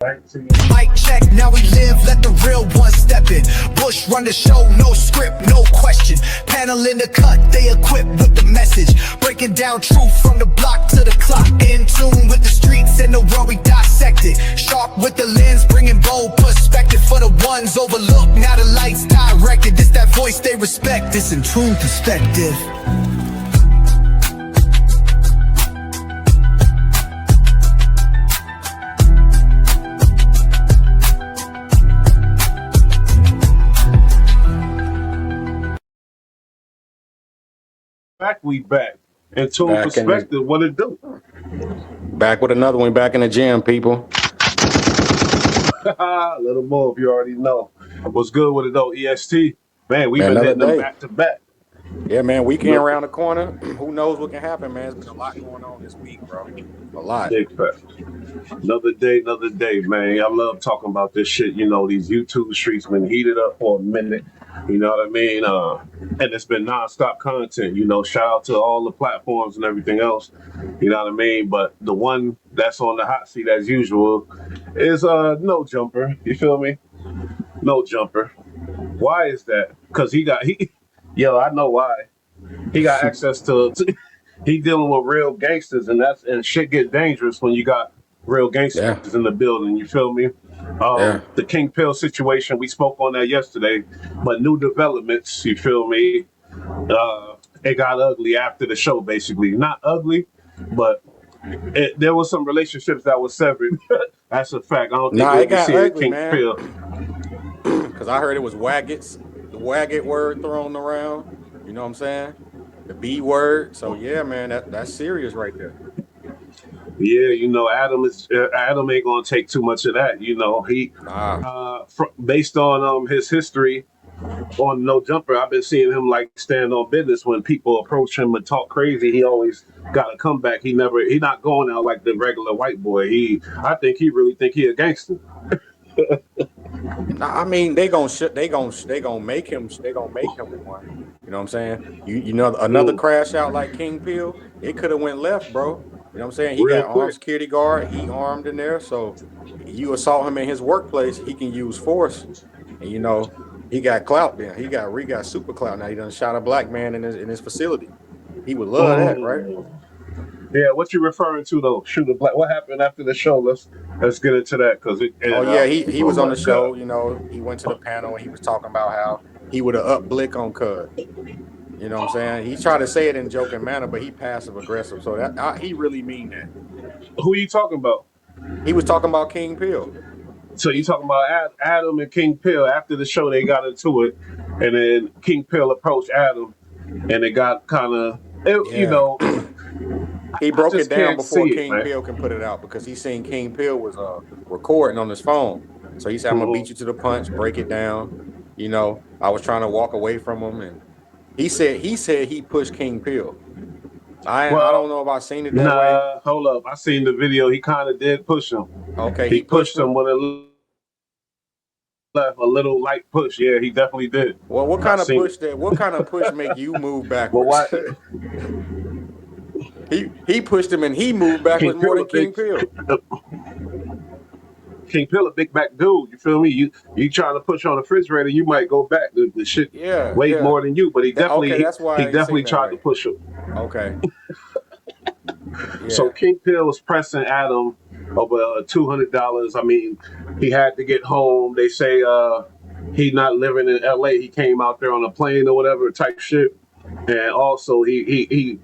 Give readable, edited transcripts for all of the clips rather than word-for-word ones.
Mic check, now we live, let the real ones step in. Bush run the show, no script, no question. Panel in the cut, they equipped with the message. Breaking down truth from the block to the clock. In tune with the streets and the world we dissected. Sharp with the lens, bringing bold perspective for the ones overlooked. Now the lights directed, this that voice they respect. This in tune perspective. We back. And tune perspective, what it do? Back with another one, back in the gym, people. A little more if you already know. What's good with it though, EST? Man, we've been hitting them back to back. Yeah, man, weekend around the corner. Who knows what can happen, man? There's been a lot going on this week, bro. A lot. Big fact. Another day, man. I love talking about this shit. You know, these YouTube streets been heated up for a minute. You know what I mean? And it's been nonstop content. You know, shout out to all the platforms and everything else. You know what I mean? But the one that's on the hot seat as usual is No Jumper. You feel me? No Jumper. Why is that? Because yo, I know why. He got access to he dealing with real gangsters, and shit get dangerous when you got real gangsters in the building. You feel me? The King Pill situation, we spoke on that yesterday, but new developments. You feel me? It got ugly after the show, basically. Not ugly, but there was some relationships that was severed. That's a fact. I don't think it got ugly, King man. Pill. Because I heard it was waggets, the wagget word thrown around. You know what I'm saying? The B word. So yeah, man, that's serious right there. Yeah, you know, Adam ain't gonna take too much of that. You know, he based on his history on No Jumper, I've been seeing him like stand on business when people approach him and talk crazy. He always got a comeback. He not going out like the regular white boy. I think he really think he a gangster. I mean, they gonna make him one. You know what I'm saying? You know, another crash out like King Pill, it could have went left, bro. You know what I'm saying? He got armed security guard, he armed in there, so you assault him in his workplace, he can use force. And you know, he got clout then. He got super clout. Now he done shot a black man in his facility. He would love that, right? Yeah, what you referring to though? Shoot a black. What happened after the show? Let's get into that because he was on the show. You know, he went to the panel and he was talking about how he would have up Blick on Cud. You know what I'm saying? He tried to say it in a joking manner, but he passive aggressive. So he really mean that. Who are you talking about? He was talking about King Pill. So you talking about Adam and King Pill? After the show, they got into it, and then King Pill approached Adam, and it got kind of, you know. He broke it down before King Pill can put it out because he seen King Pill was recording on his phone. So he said, "I'm gonna beat you to the punch, break it down." You know, I was trying to walk away from him, and he said he pushed King Pill. I don't know if I seen it that way. Hold up, I seen the video. He kind of did push him. Okay, he pushed him with a little light push. Yeah, he definitely did. Well, what kind of push make you move backwards? Well, he pushed him and he moved backwards more than King Pill. King Pill a big back dude. You feel me? You trying to push on the refrigerator, you might go back. The shit weighed more than you, but he definitely tried to push him. Okay. So King Pill was pressing Adam over $200. I mean, he had to get home. They say he not living in LA. He came out there on a plane or whatever type shit. And also the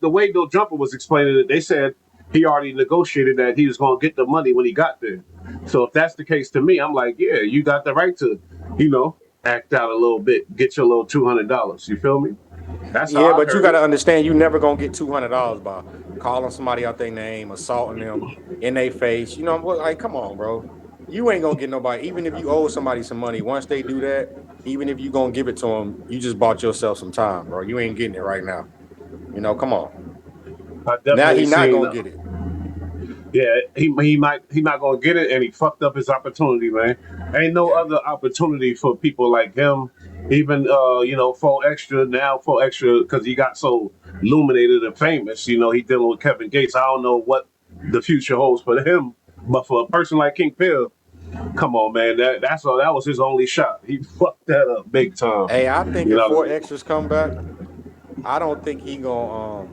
way No Jumper was explaining it, they said he already negotiated that he was going to get the money when he got there. So if that's the case to me, I'm like, yeah, you got the right to, you know, act out a little bit, get your little $200. You feel me? That's but you got to understand, you never going to get $200 by calling somebody out their name, assaulting them in their face. You know, like, come on, bro. You ain't going to get nobody, even if you owe somebody some money, once they do that, even if you going to give it to them, you just bought yourself some time, bro. You ain't getting it right now. You know, come on. Now he's not going to get it. Yeah, he not going to get it, and he fucked up his opportunity, man. Ain't no other opportunity for people like him. Even, you know, 4Extra, because he got so illuminated and famous. You know, he dealing with Kevin Gates. I don't know what the future holds for him, But for a person like King Pill, come on, man, that was his only shot. He fucked that up big time. Hey, I think You if know what I four mean? extras come back, I don't think he gonna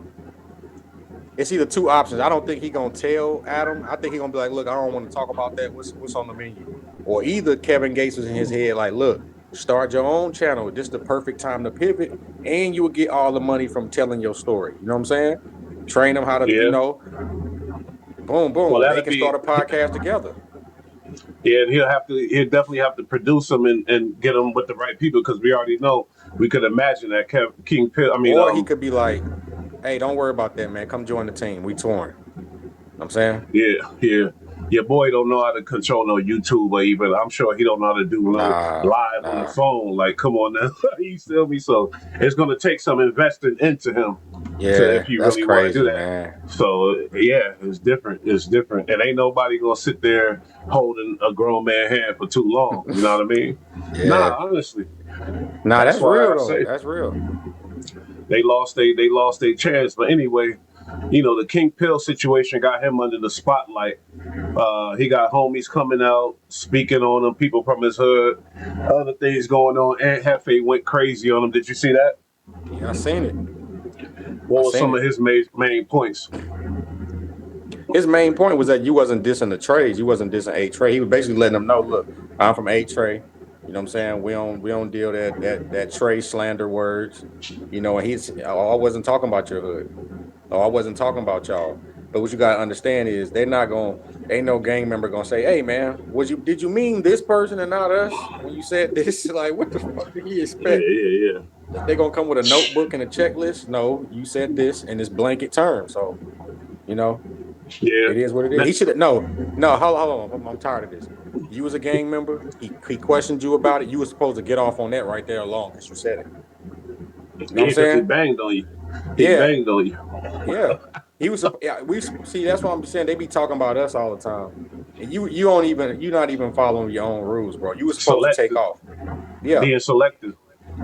it's either two options. I don't think he gonna tell Adam. I think he gonna be like, look, I don't want to talk about that. What's on the menu? Or either Kevin Gates was in his head like, look, start your own channel. This is the perfect time to pivot, and you will get all the money from telling your story. You know what I'm saying? Train them how to, Yeah. boom, Well, boom. They that'll can be start a podcast together. yeah. And he'll definitely have to produce them and get them with the right people because we already know we could imagine that King Pill. Or he could be like, hey, don't worry about that, man. Come join the team. We touring. You know what I'm saying? Yeah. Your boy don't know how to control no YouTube or even I'm sure he don't know how to do no live on the Nah. phone. Like, come on now, you feel me? So it's gonna take some investing into him to Yeah, if you that's really want to do crazy, that. man. So yeah, it's different. It's different, and ain't nobody gonna sit there holding a grown man hand for too long. You know what I mean? Yeah. Nah, honestly, Nah, that's that's why real I though. say That's real. they lost their chance. But anyway, you know the King Pill situation got him under the spotlight. He got homies coming out speaking on him, people from his hood, other things going on. Aunt Hefe went crazy on him. Did you see that? Yeah, I seen it. What was some of his main points? His main point was that you wasn't dissing the trades. You wasn't dissing A Trey. He was basically letting them know, look, I'm from A Trey. You know what I'm saying? We don't deal that Trey slander words. You know, and I wasn't talking about your hood. I wasn't talking about y'all. But what you gotta understand is ain't no gang member gonna say, hey man, did you mean this person and not us when you said this? Like, what the fuck did he expect? Yeah. They gonna come with a notebook and a checklist? No, you said this in this blanket term. So, you know, Yeah. it is what it is. He should have no. Hold on. I'm tired of this. You was a gang member. He questioned you about it. You were supposed to get off on that right there alone because you said it. You know what I'm Because he saying? banged on you. Yeah. Banged on you. Yeah. He was. Yeah. We see. That's what I'm saying. They be talking about us all the time, and you're not even following your own rules, bro. You were supposed to take Selective. off. Yeah. Being selective.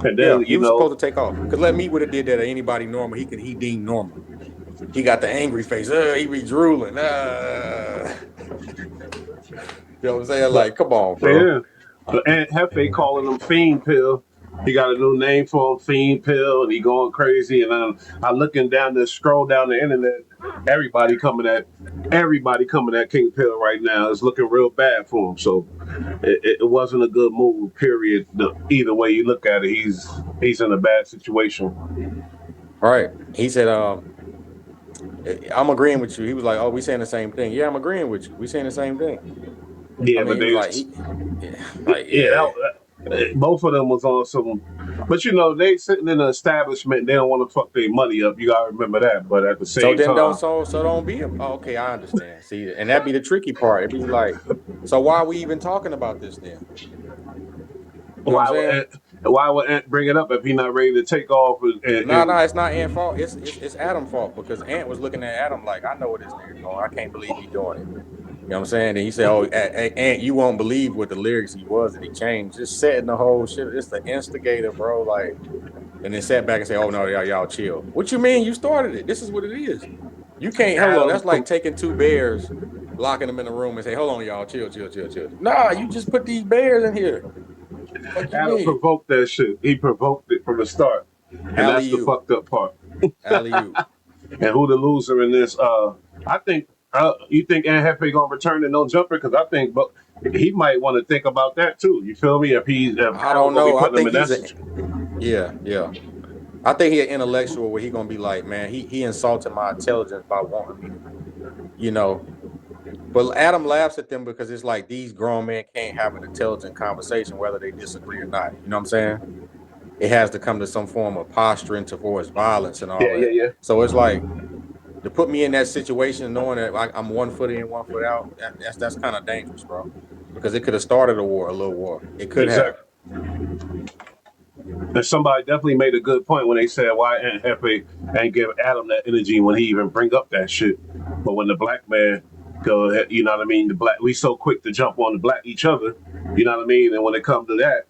And Yeah. then, He was supposed to take off. Cause let me would have did that to anybody normal. He deemed normal. He got the angry face. He be drooling. You know what I'm saying? Like, come on, bro. Yeah. Aunt Hefe calling him Fiend Pill. He got a new name for him, Fiend Pill, and he going crazy. And I'm looking down the scroll down the internet. Everybody coming at King Pill right now. It's looking real bad for him. So it wasn't a good move. Period. Either way you look at it, he's in a bad situation. All right. He said, I'm agreeing with you. He was like, oh, we saying the same thing. Yeah, I'm agreeing with you. We saying the same thing. Yeah, I mean, but he was both of them was on some. But they sitting in an establishment. They don't want to fuck their money up. You gotta remember that. But at the So same then time, don't be okay, I understand. See, and that'd be the tricky part. It'd be like, so why are we even talking about this then? You know what I'm saying? Why would Ant bring it up if he not ready to take off? No, it's not Ant's fault. It's Adam's fault because Ant was looking at Adam like, I know what this nigga doing. I can't believe he doing it. You know what I'm saying? And he said, oh, Ant, you won't believe what the lyrics he was that he changed. Just setting the whole shit. It's the instigator, bro. Like, and then sat back and say, oh no, y'all chill. What you mean? You started it. This is what it is. You can't hold on. That's like taking two bears, locking them in a room and say, hold on, y'all, chill. Nah, you just put these bears in here. Adam provoked that shit. He provoked it from the start. And that's the fucked up part. Alley-oop. And who the loser in this? I think you think Aunt Hefe gonna return to no jumper? Because I think but he might want to think about that too. You feel me? If I don't know. I think yeah. I think he's an intellectual where he gonna be like, man, he insulted my intelligence by wanting me to, But Adam laughs at them because it's like these grown men can't have an intelligent conversation whether they disagree or not. You know what I'm saying? It has to come to some form of posturing towards violence and all that. Yeah. So it's like to put me in that situation knowing that I'm 1 foot in, 1 foot out, that's kind of dangerous, bro. Because it could have started a little war. It could have. And somebody definitely made a good point when they said why Aunt Hefe ain't give Adam that energy when he even bring up that shit. But when the black man go ahead, you know what I mean? We so quick to jump on each other, you know what I mean? And when it comes to that,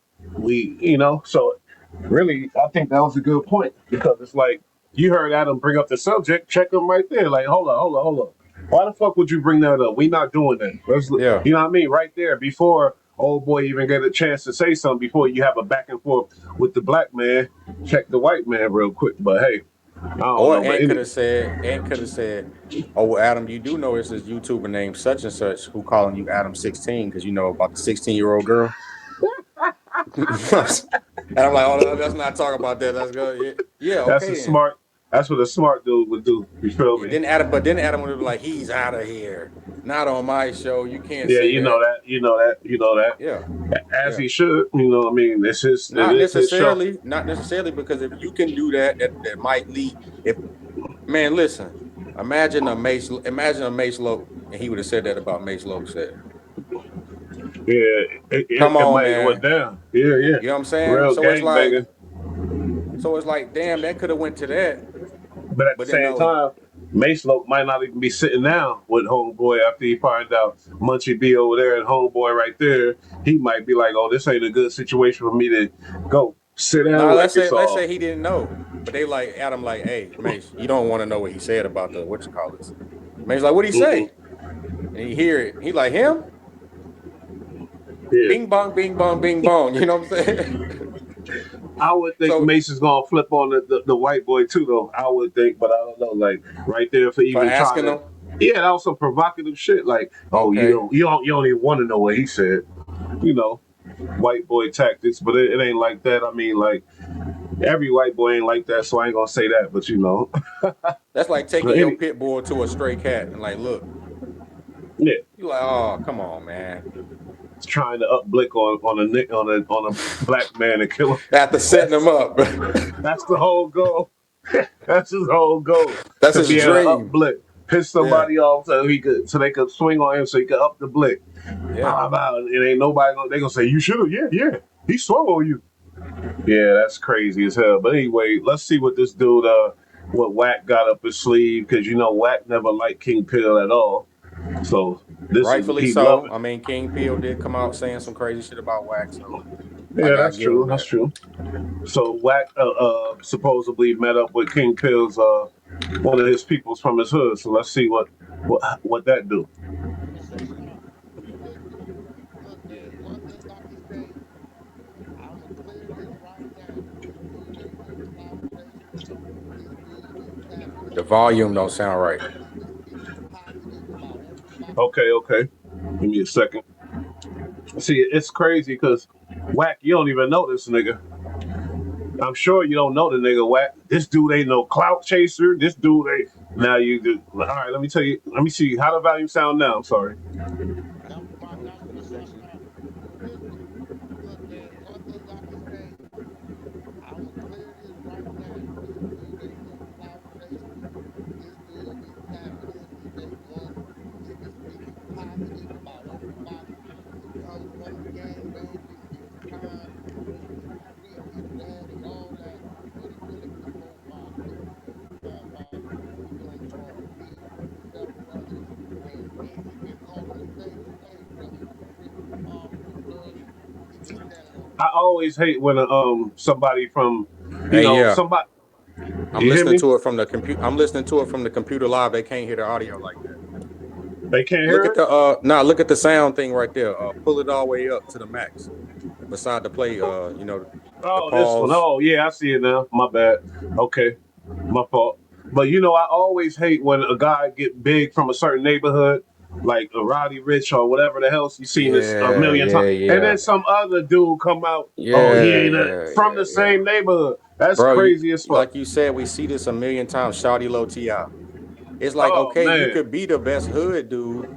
so really, I think that was a good point because it's like you heard Adam bring up the subject, check him right there. Like, hold on. Why the fuck would you bring that up? We not doing that. Yeah. You know what I mean? Right there, before old boy even get a chance to say something, before you have a back and forth with the black man, check the white man real quick. But hey, I don't Or know. But Ant could have said, "Oh, well, Adam, you do know it's this YouTuber named such and such who calling you Adam 16 because you know about the 16-year-old girl." And I'm like, "Oh, let's not talk about that. Let's go." Yeah, yeah, that's a okay then. smart. That's what a smart dude would do. You feel Yeah, me? then Adam would be like, "He's out of here. Not on my show. You can't Yeah, say you know that." that. You know that. You know that. Yeah, As yeah. he should. You know what I mean? It Not is his show. necessarily, not necessarily, because if you can do that, that might lead. If man, listen, imagine a Mace Loke, and he would have said that about Mace Loke said. Yeah, Come it on, might have went man. down. Yeah, yeah. You know what I'm saying? Real gang banging. So it's like, damn, that could have went to that, But at the but then same no, time, Mace Loke might not even be sitting down with Homeboy after he find out Munchie B over there and Homeboy right there. He might be like, "Oh, this ain't a good situation for me to go sit down nah. like it's Let's all." say he didn't know, but they like Adam, like, hey, Mace, you don't want to know what he said about the what you call this. Mace like, what would he Mm-mm. say? And he hear it. He like him. Yeah, Bing bong, bing bong, bing bong. You know what I'm saying? I would think So Mace is gonna flip on the white boy too, though. I would think, but I don't know. Like right there for for even trying asking to. him, Yeah, that was some provocative shit. Like, oh, okay, you don't even want to know what he said. You know, white boy tactics, but it ain't like that. I mean, like every white boy ain't like that, so I ain't gonna say that. But you know, that's like taking but your any, pit bull to a stray cat and like, look, yeah, you like, oh, come on, man. it's trying to upblick on a black man and kill him. After setting him up, That's the whole goal. That's his whole goal that's to his be able to dream. upblick, piss Yeah, somebody off so they could swing on him so he could up the blick. yeah. It ain't nobody they gonna say you should have. Yeah. He swung on you. Yeah, that's crazy as hell. But anyway, let's see what this dude what Wack got up his sleeve, because you know Wack never liked King Pill at all. So this is Rightfully he love so. it. I mean, King Peel did come out saying some crazy shit about Wax, so I Yeah, gotta that's give true. him That's that. true. So Wack supposedly met up with King Pill's one of his peoples from his hood. So let's see what that do. Look, man, one thing I can say, I'ma clear this right now. This dude ain't in clout chasing. This dude is tapping The into volume don't something sound right. that is speaking positive about everybody. Okay. Give me a second. See, it's crazy because Wack, you don't even know this nigga. I'm sure you don't know the nigga Wack. This dude ain't no clout chaser. This dude ain't. Now you do. All right, let me tell you. Let me see how the volume sound now. I'm sorry. That was my shot. But listen, look, man, one thing I can say, I'ma clear this right now. This dude ain't no clout chaser. This dude is tapping into day one. He is speaking positive about everybody. He comes from the gang banging. His time was with the street, his daddy, all that. But he really was profiled because he was around by young Charles B and several others. And he been called a safe slave brother. He was with the mob, with the thugs. He get that love. I always hate when somebody from, Hey, yeah, somebody. I'm You hear listening me? to it from the computer. I'm listening to it from the computer live. They can't hear the audio like that. They can't Look hear at it. the look at the sound thing right there. Pull it all the way up to the max. Beside the play, the Oh, this one. pause. Oh, yeah, I see it now. My bad. Okay, my fault. But I always hate when a guy get big from a certain neighborhood, like a Roddy Rich or whatever the hell you seen this a Yeah, million yeah, times, and yeah, then some other dude come out. Oh, he yeah, ain't yeah, from yeah, the yeah. same neighborhood. That's Bro, crazy as fuck. like you said, we see this a million times. Shawty Low Ti. It's like, Oh okay, you man, could be the best hood dude,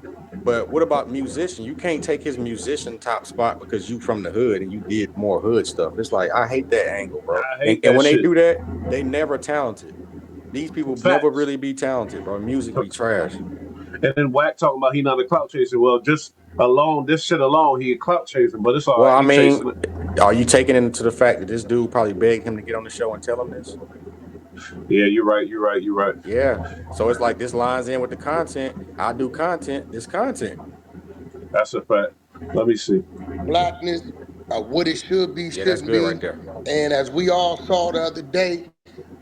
but what about musician? You can't take his musician top spot because you from the hood and you did more hood stuff. It's like I hate that angle, bro. I And hate and that when they shit. do that, they never talented. These people never Facts. really be talented, bro. Music be trash. And then Wack talking about he not a clout chaser. Well, just alone, this shit alone, he a clout chasing, but it's all Well, right. I He mean, chasing it. are you taking into the fact that this dude probably begged him to get on the show and tell him this? Yeah, you're right. You're right. You're right. Yeah. So it's like this lines in with the content. I do content, this content. That's a fact. Let me see. Blackness, what it should be, Yeah, that's shouldn't good right be. there. And as we all saw the other day,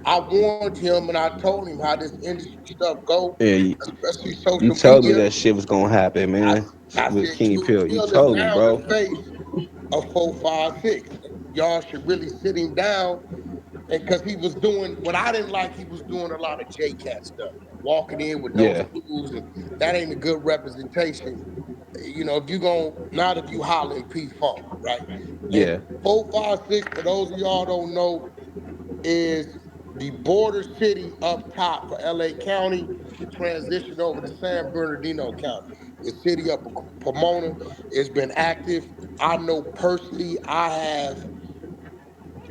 I warned him and I told him how this industry stuff go, Yeah, especially you social told me media. that shit was gonna happen, I, man. I With said King Q Pill, you Pill is told me, now the bro. face of 456. Y'all should really sit him down. And because he was doing what I didn't like, he was doing a lot of J Cat stuff, walking in with no Yeah, shoes, and that ain't a good representation. You know, if you gon' not if you hollering P Funk, right? And yeah, 456, for those of y'all don't know, is the border city up top for LA County to transition over to San Bernardino County. The city of Pomona has been active. I know personally, I have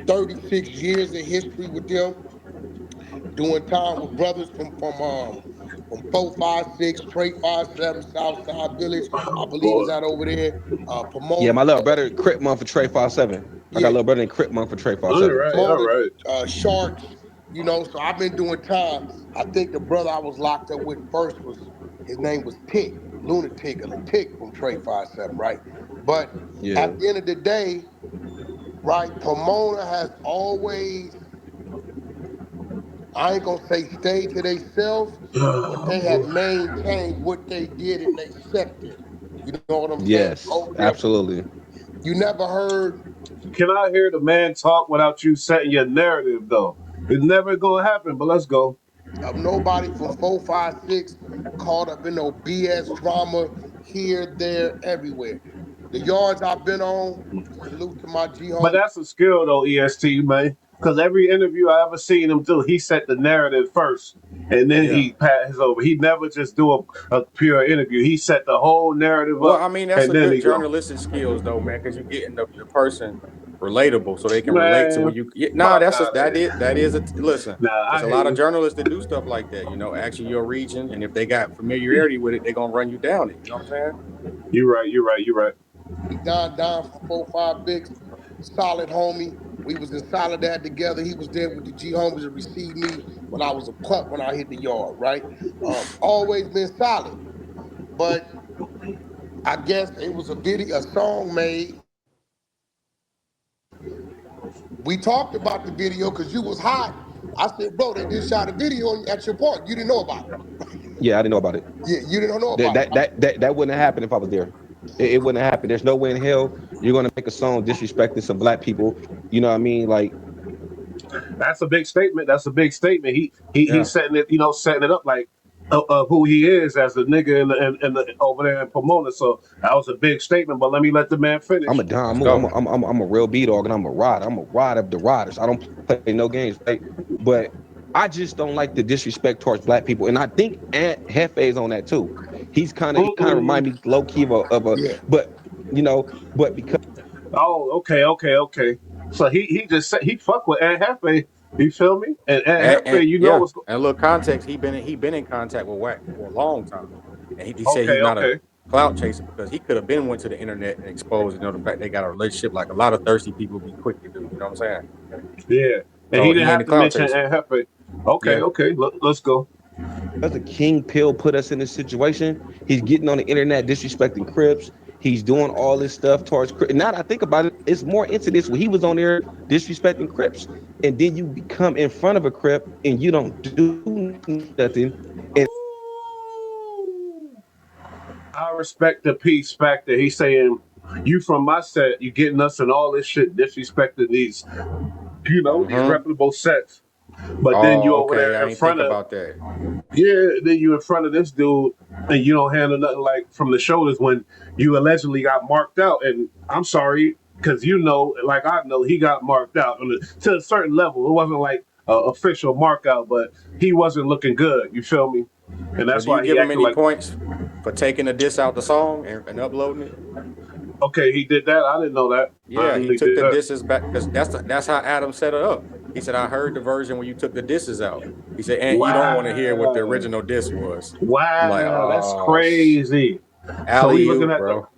36 years of history with them, doing time with brothers from 456, Trey 57, Southside Village. I believe is Boy. out over there. yeah. Promote My little brother Crip month for Trey 57. I got yeah, a little brother in Crip month for Trey All 57. right, all promoted right. Sharks, you know. So I've been doing time. I think the brother I was locked up with first was his name was Tick, Lunatic or Tick from Trey 57, right? But Yeah, at the end of the day, right, Pomona has always, I ain't gonna say stay to themselves, but they have maintained what they did in their sector. You know what I'm saying? Over yes, there, absolutely. you never heard Can I hear the man talk without you setting your narrative though? It's never gonna happen, but let's go. of nobody from 456 caught up in no BS drama here, there, everywhere. The yards I've been on, salute to my G But homie. that's a skill though, EST man. Because every interview I ever seen him do, he set the narrative first, and then Yeah. he passes over. He never just do a pure interview. He set the whole narrative Well, up, I mean, that's and a then good he go. journalistic skills though, man, because you're getting the person relatable so they can relate to Man, when you nah, fuck that's out just of here. that is a listen. Nah, There's I a hear lot of you. journalists that do stuff like that, you know, actually your region, and if they got familiarity with it, they're gonna run you down it. You know what I'm saying? You right. You right. You right. Don from 456, solid homie. We was in Soledad together. He was there with the G homies to receive me when I was a pup when I hit the yard, right? Always been solid. But I guess it was a song made. We talked about the video because you was hot. I said, bro, they just shot a video at your park. You didn't know about it. Yeah, I didn't know about it. Yeah, you didn't know That about it, that right? that that, that wouldn't have happened if I was there. It wouldn't have happened. There's no way in hell you're gonna make a song disrespecting some black people. You know what I mean? Like, That's a big statement. That's a big statement. He's Yeah. setting it, setting it up like who he is as a nigga in the over there in Pomona. So that was a big statement. But let me let the man I'm finish. a Don Let's Moon. go. I'm a real B dog, and I'm a rider. I'm a rider of the riders. I don't play no games, right? But I just don't like the disrespect towards black people, and I think Aunt Hefe's on that too. He kind of remind me Mm-mm. low key of a, Yeah. but but because Oh, okay, okay, okay. So he just said he fuck with Aunt Hefe. You feel me? And Aunt And Hefe, you know yeah, what's and a little context, he been in contact with Wack for a long time, and he said he's okay, not a okay. clout chaser because he could have been went to the internet and exposed, you know, the fact they got a relationship like a lot of thirsty people be quick to do. You know what I'm saying? Yeah. And So he he didn't ain't a have to clout mention chaser. Aunt Hefe. Okay, Yeah. okay. Let's go. a King Pill put us in this situation, he's getting on the internet disrespecting Crips. He's doing all this stuff towards Crips. Now that I think about it, it's more incidents when he was on there disrespecting Crips, and then you come in front of a Crip and you don't do nothing. And I respect the peace factor. He's saying, you from my set, you getting us in all this shit, disrespecting these Mm-hmm. reputable sets. But then you Oh, over okay. there I in ain't think front of, about that. yeah, then you in front of this dude and you don't handle nothing like from the shoulders when you allegedly got marked out. And I'm sorry, because like I know, he got marked out to a certain level. It wasn't like official mark out, but he wasn't looking good. You feel me? And So that's do you why he give him acted any like, points for taking the diss out the song and uploading it? okay, he did that. I didn't know that. I Yeah, didn't he know he took did the that. disses back because that's how Adam set it up. He said, "I heard the version when you took the disses out." He said, "And you don't want to hear what the Wow. original diss was." I'm like, Wow, that's "Oh, crazy. So we alley looking oop, at bro."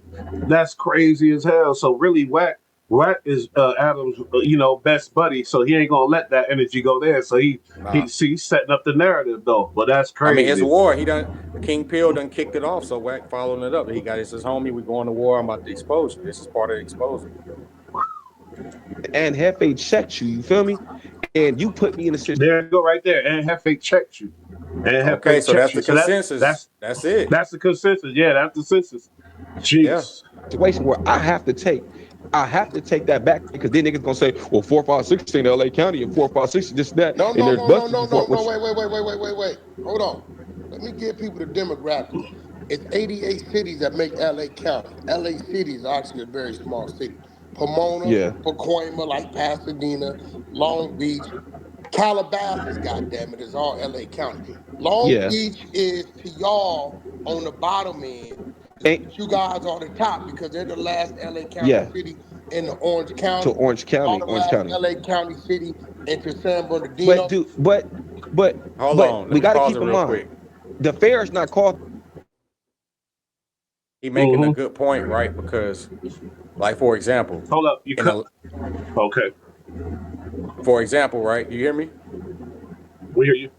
that's crazy as hell. So really, Wack is Adam's best buddy. So he ain't gonna let that energy go there. So Nah, he's setting up the narrative though. But that's I mean it's crazy. war. He done King Pill done kicked it off. So Wack following it up. He got his homie. We going to war. I'm about to expose you. This is part of the exposure. Hefe checked you. You feel me? and you put me in a situation. There you go, right there. And Hefe checked you. And Okay, Hefe so that's checked the you. So that's consensus. That's it. that's the consensus. Yeah, that's the consensus. Yeah. Jeez. Where I have to take that back because then niggas gonna say, well, 456 in LA County and 456 is this that, No, and no, there's no, no, buses no, before. no, no. Which Wait. Hold on. Let me give people the demographics. It's 88 cities that make LA County. LA City is actually a very small city. Pomona, yeah, Pacoima, like Pasadena, Long Beach, Calabasas, goddamn it, is all LA County. Long yeah, Beach is to y'all on the bottom end. and You guys are the top because they're the last LA County yeah, city in the Orange to County. Y'all the Orange last County. LA County city into San But Bernardino. do but Hold but on. Let we me got to pause it keep in real mind quick. the fair is not called. He making a Mm-hmm. good point, right? Because, like, for example, Hold up. You in cut. a Okay. right? You hear me? We hear you.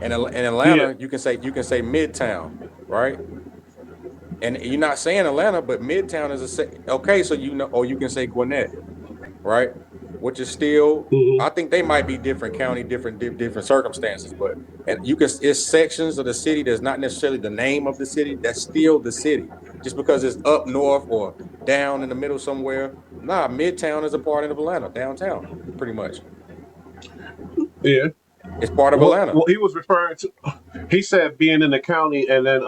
In Yeah. Atlanta, you can say Midtown, right? And you're not saying Atlanta, but Midtown is okay. So you know, or you can say Gwinnett, right? Which is still, Mm-hmm. I think they might be different county, different circumstances, but and you can it's sections of the city that's not necessarily the name of the city. That's still the city, just because it's up north or down in the middle somewhere. Nah, Midtown is a part of Atlanta, downtown, pretty much. Yeah. It's part of What Atlanta. what he was referring to, he said being in the county, and then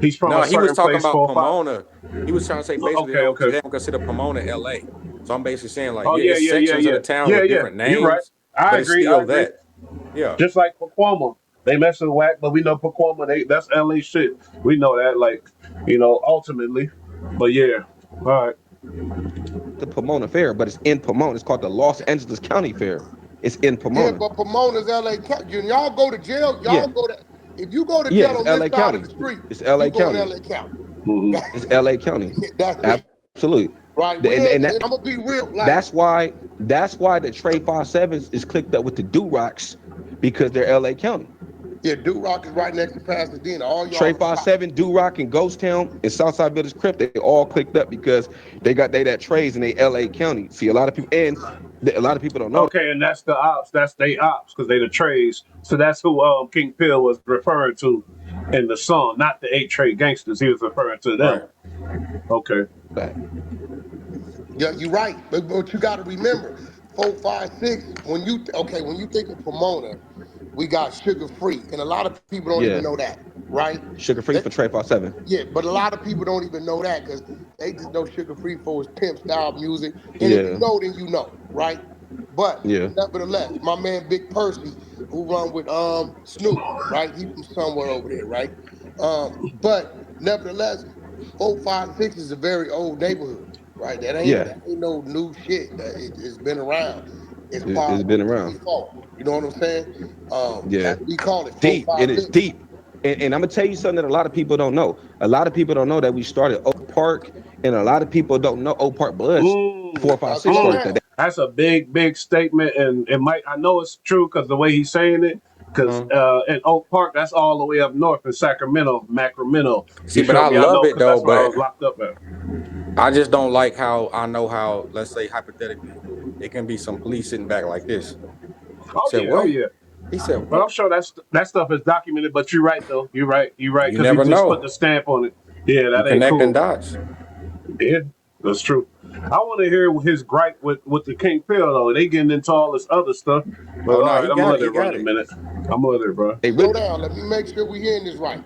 he's from a No, he was certain talking place, about 4 5. Pomona. He was trying to say basically Okay. Okay. they don't consider Pomona LA. So I'm basically saying like, Oh yeah, yeah, it's yeah, yeah, sections of yeah, the town yeah, with yeah. different You're right. names, I but it's agree. I still agree. that. Yeah. Just like Pacoima, they mess with whack, but we know Pacoima, that's LA shit. We know that, like, ultimately. But yeah, all right. The Pomona Fair, but it's in Pomona. It's called the Los Angeles County Fair. It's in Yeah, Pomona. but Pomona's LA County. Y'all go to jail. Y'all Yeah, go to. If you go to yeah. jail It's on this LA side of County. the street, It's you LA go in County. LA County. Mm-hmm. It's LA County. That's it. Absolutely. Right? And, and And that I'm gonna be real. Like, that's why the Trey 57s is clicked up with the Do Rocks because they're LA County. yeah, Duke Rock is right next to Pasadena. All Trey y'all are top. 57, Do Rock, and Ghost Town and Southside Village Crypt, they all clicked up because they that trades in they LA County. See, a lot of people a lot of people don't know that. Okay, and that's the ops. That's they ops because they the trades. So that's who King Pill was referring to in the song, not the 8 trade gangsters. He was referring to them. Right. Okay. Yeah, you're right. But you got to remember, 456. When you think of Pomona, we got Sugar Free, and a lot of people don't even Yeah. know that, right? Sugar Free They- for Trey 57. yeah, but a lot of people don't even know that because they just know Sugar Free for his pimp style music. And if you Yeah. know, then you know, right? But Yeah. nevertheless, my man Big Percy, who run with Snoop, right? He from somewhere over there, right? But nevertheless, 456 is a very old neighborhood, right? Yeah. That ain't no new shit. It's been around. It's It's part been one, two, around. three, four. You know what I'm saying? Yeah. As we call it, four, Deep. five, It is six. deep. And I'm gonna tell you something that a lot of people don't know. A lot of people don't know that we started Oak Park, and a lot of people don't know Oak Park Bloods. Mm, 456 Slow started mm. that. down. That's a big, big statement, and it might. I know it's true because the way he's saying it. Because Mhm. in Oak Park, that's all the way up north in Sacramento, Macramento. See, You but feel I me? I love know it because though, that's where I but was locked up at. I just don't like how I know how, let's say hypothetically, it can be some police sitting back like this. He Oh said, yeah, oh what? yeah. He said, But I'm what? sure that stuff is documented. But you're right though. You're right. You're right You because he never just put know. the stamp on it. Yeah, You that ain't connecting cool. dots. Yeah, that's true. I want to hear his gripe with the King Pill though. They getting into all this other stuff. But Oh all no, right, he I'm gonna got let it. it He run got a it. minute. I'm gonna let it, bro. They Slow really down. Let me make sure we hearing this right.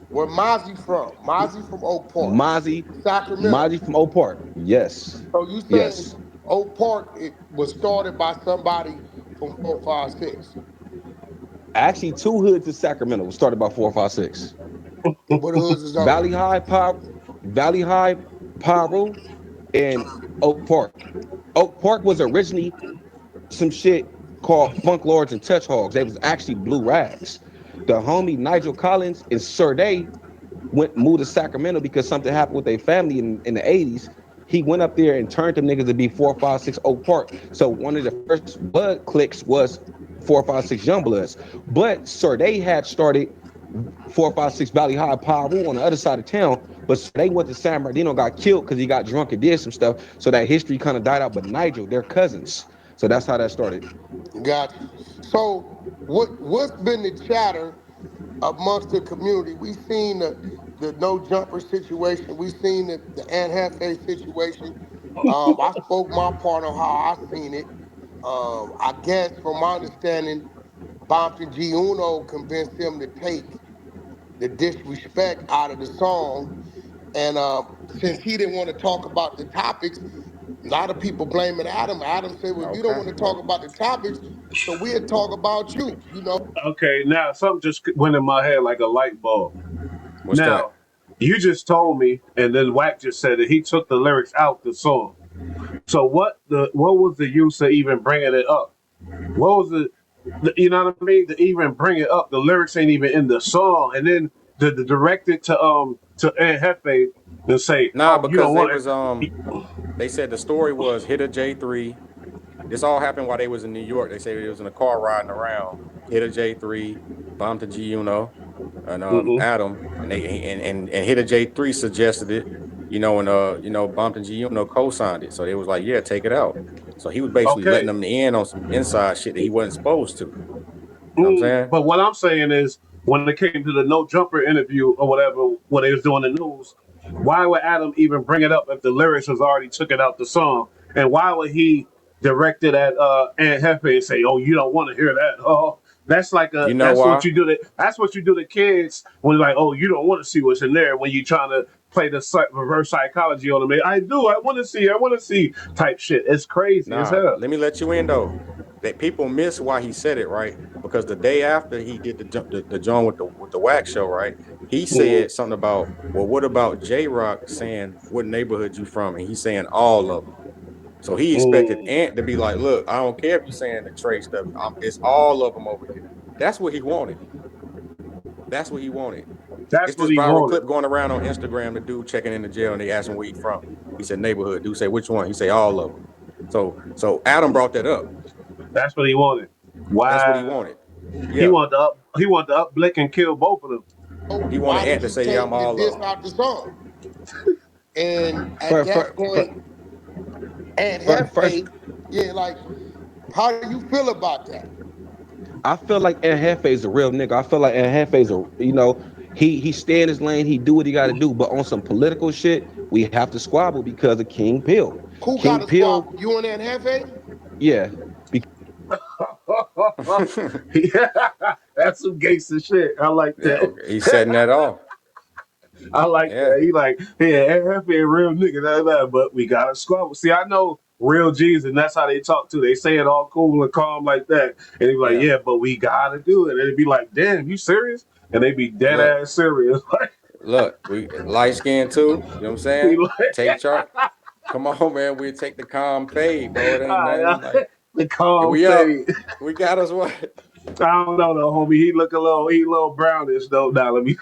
Where Mozzie from? Mozzie from Oak Park, Mozzie, Sacramento. Mozzie from Oak Park. Yes. So you saying Yes. Oak Park it was started by somebody from 456? Actually, two hoods in Sacramento was started by 456. What hoods is those? Valley High, Valley High, Pyro, and Oak Park. Oak Park was originally some shit called Funk Lords and Touch Hogs. They was actually Blue Rags. The homie Nigel Collins and Sir Day moved to Sacramento because something happened with their family in the 80s. He went up there and turned them niggas to be 456 Oak Park. So one of the first blood clicks was 456 Youngbloods. But Sir Day had started 456 Valley High Power on the other side of town. But they went to San Bernardino, got killed because he got drunk and did some stuff. So that history kind of died out. But Nigel, they're cousins. So that's how that started. Got you. So what's been the chatter amongst the community? We've seen the no jumper situation. We've seen the Anne Hefe situation. I spoke my part on how I seen it. I guess from my understanding, Bompton G Uno convinced him to take the disrespect out of the song. And since he didn't want to talk about the topics, a lot of people blaming Adam. Adam said, well, if you don't Okay. want to talk about the topics, so we'll talk about you. Okay, now something just went in my head like a light bulb. What's that? Now, you just told me, and then Wack just said that he took the lyrics out the song. So what was the use of even bringing it up? What was you know what I mean? To even bring it up, the lyrics ain't even in the song, and then the direct it to Ed Hefe and say, Nah, oh, you because don't they want was it. they said the story was hit a J3. This all happened while they was in New York. They said they was in a car riding around, hit a J3, bumped a G Uno, and Mm-hmm. Adam, and and hit a J3 suggested it, and bumped and G Uno co-signed it. So they was like, yeah, take it out. So he was basically letting Okay. them in on some inside shit that he wasn't supposed to. You know what I'm saying? But what I'm saying is, when it came to the no jumper interview or whatever, when they was doing the news, why would Adam even bring it up if the lyrics was already took it out the song? And why would he direct it at Aunt Hefe and say, "Oh, you don't want to hear that"? Oh, that's like You know that's what why? you do. That's what you do to kids when like, "Oh, you don't want to see what's in there." When you trying to play the reverse psychology on them, I do. I want to see. I want to see type shit. It's crazy as Nah, hell. let me let you in though. That people miss why he said it, right? Because the day after he did the John with the wax show, right? He Mhm. said something about, well, what about J Rock saying what neighborhood you from? And he's saying all of them. So he expected Mm. Ant to be like, look, I don't care if you're saying the Trey stuff. It's all of them over here. That's what he wanted. That's what he wanted. That's It's what this he viral wanted. clip going around on Instagram. The dude checking into jail and they asked him where he from. He said neighborhood. Dude say which one? He say all of them. So Adam brought that up. That's what he wanted. That's what he Wow. wanted. Yeah. He wanted to up Blick and kill both of them. He Why wanted did Ant to you say, yeah, I'm take the all of diss them. out the song? And at First, that first, point, and first, Hefe, yeah, like, how do you feel about that? I feel like Ed Hefe is a real nigga. I feel like Ed Hefe is he stay in his lane. He do what he got to do. But on some political shit, we have to squabble because of King Pill. Who got King a Pill, squabble? You and that Hefe? yeah. Yeah, that's some gangster shit. I like Yeah, that. okay. He's setting that off. I like Yeah. that. He like, yeah, FF a real nigga, but we gotta squabble. See, I know real G's, and that's how they talk too. They say it all cool and calm like that, and they be like, Yeah. yeah, but we gotta do it. And it'd be like, damn, you serious? And they be dead Look, ass serious. we light skin too. You know what I'm Like, saying? Take chart. Come on, man. We take the calm fade, bro. It ain't nothing like the calm we up. fade. We got us what? I don't know though, homie. He a little brownish though. Now let me.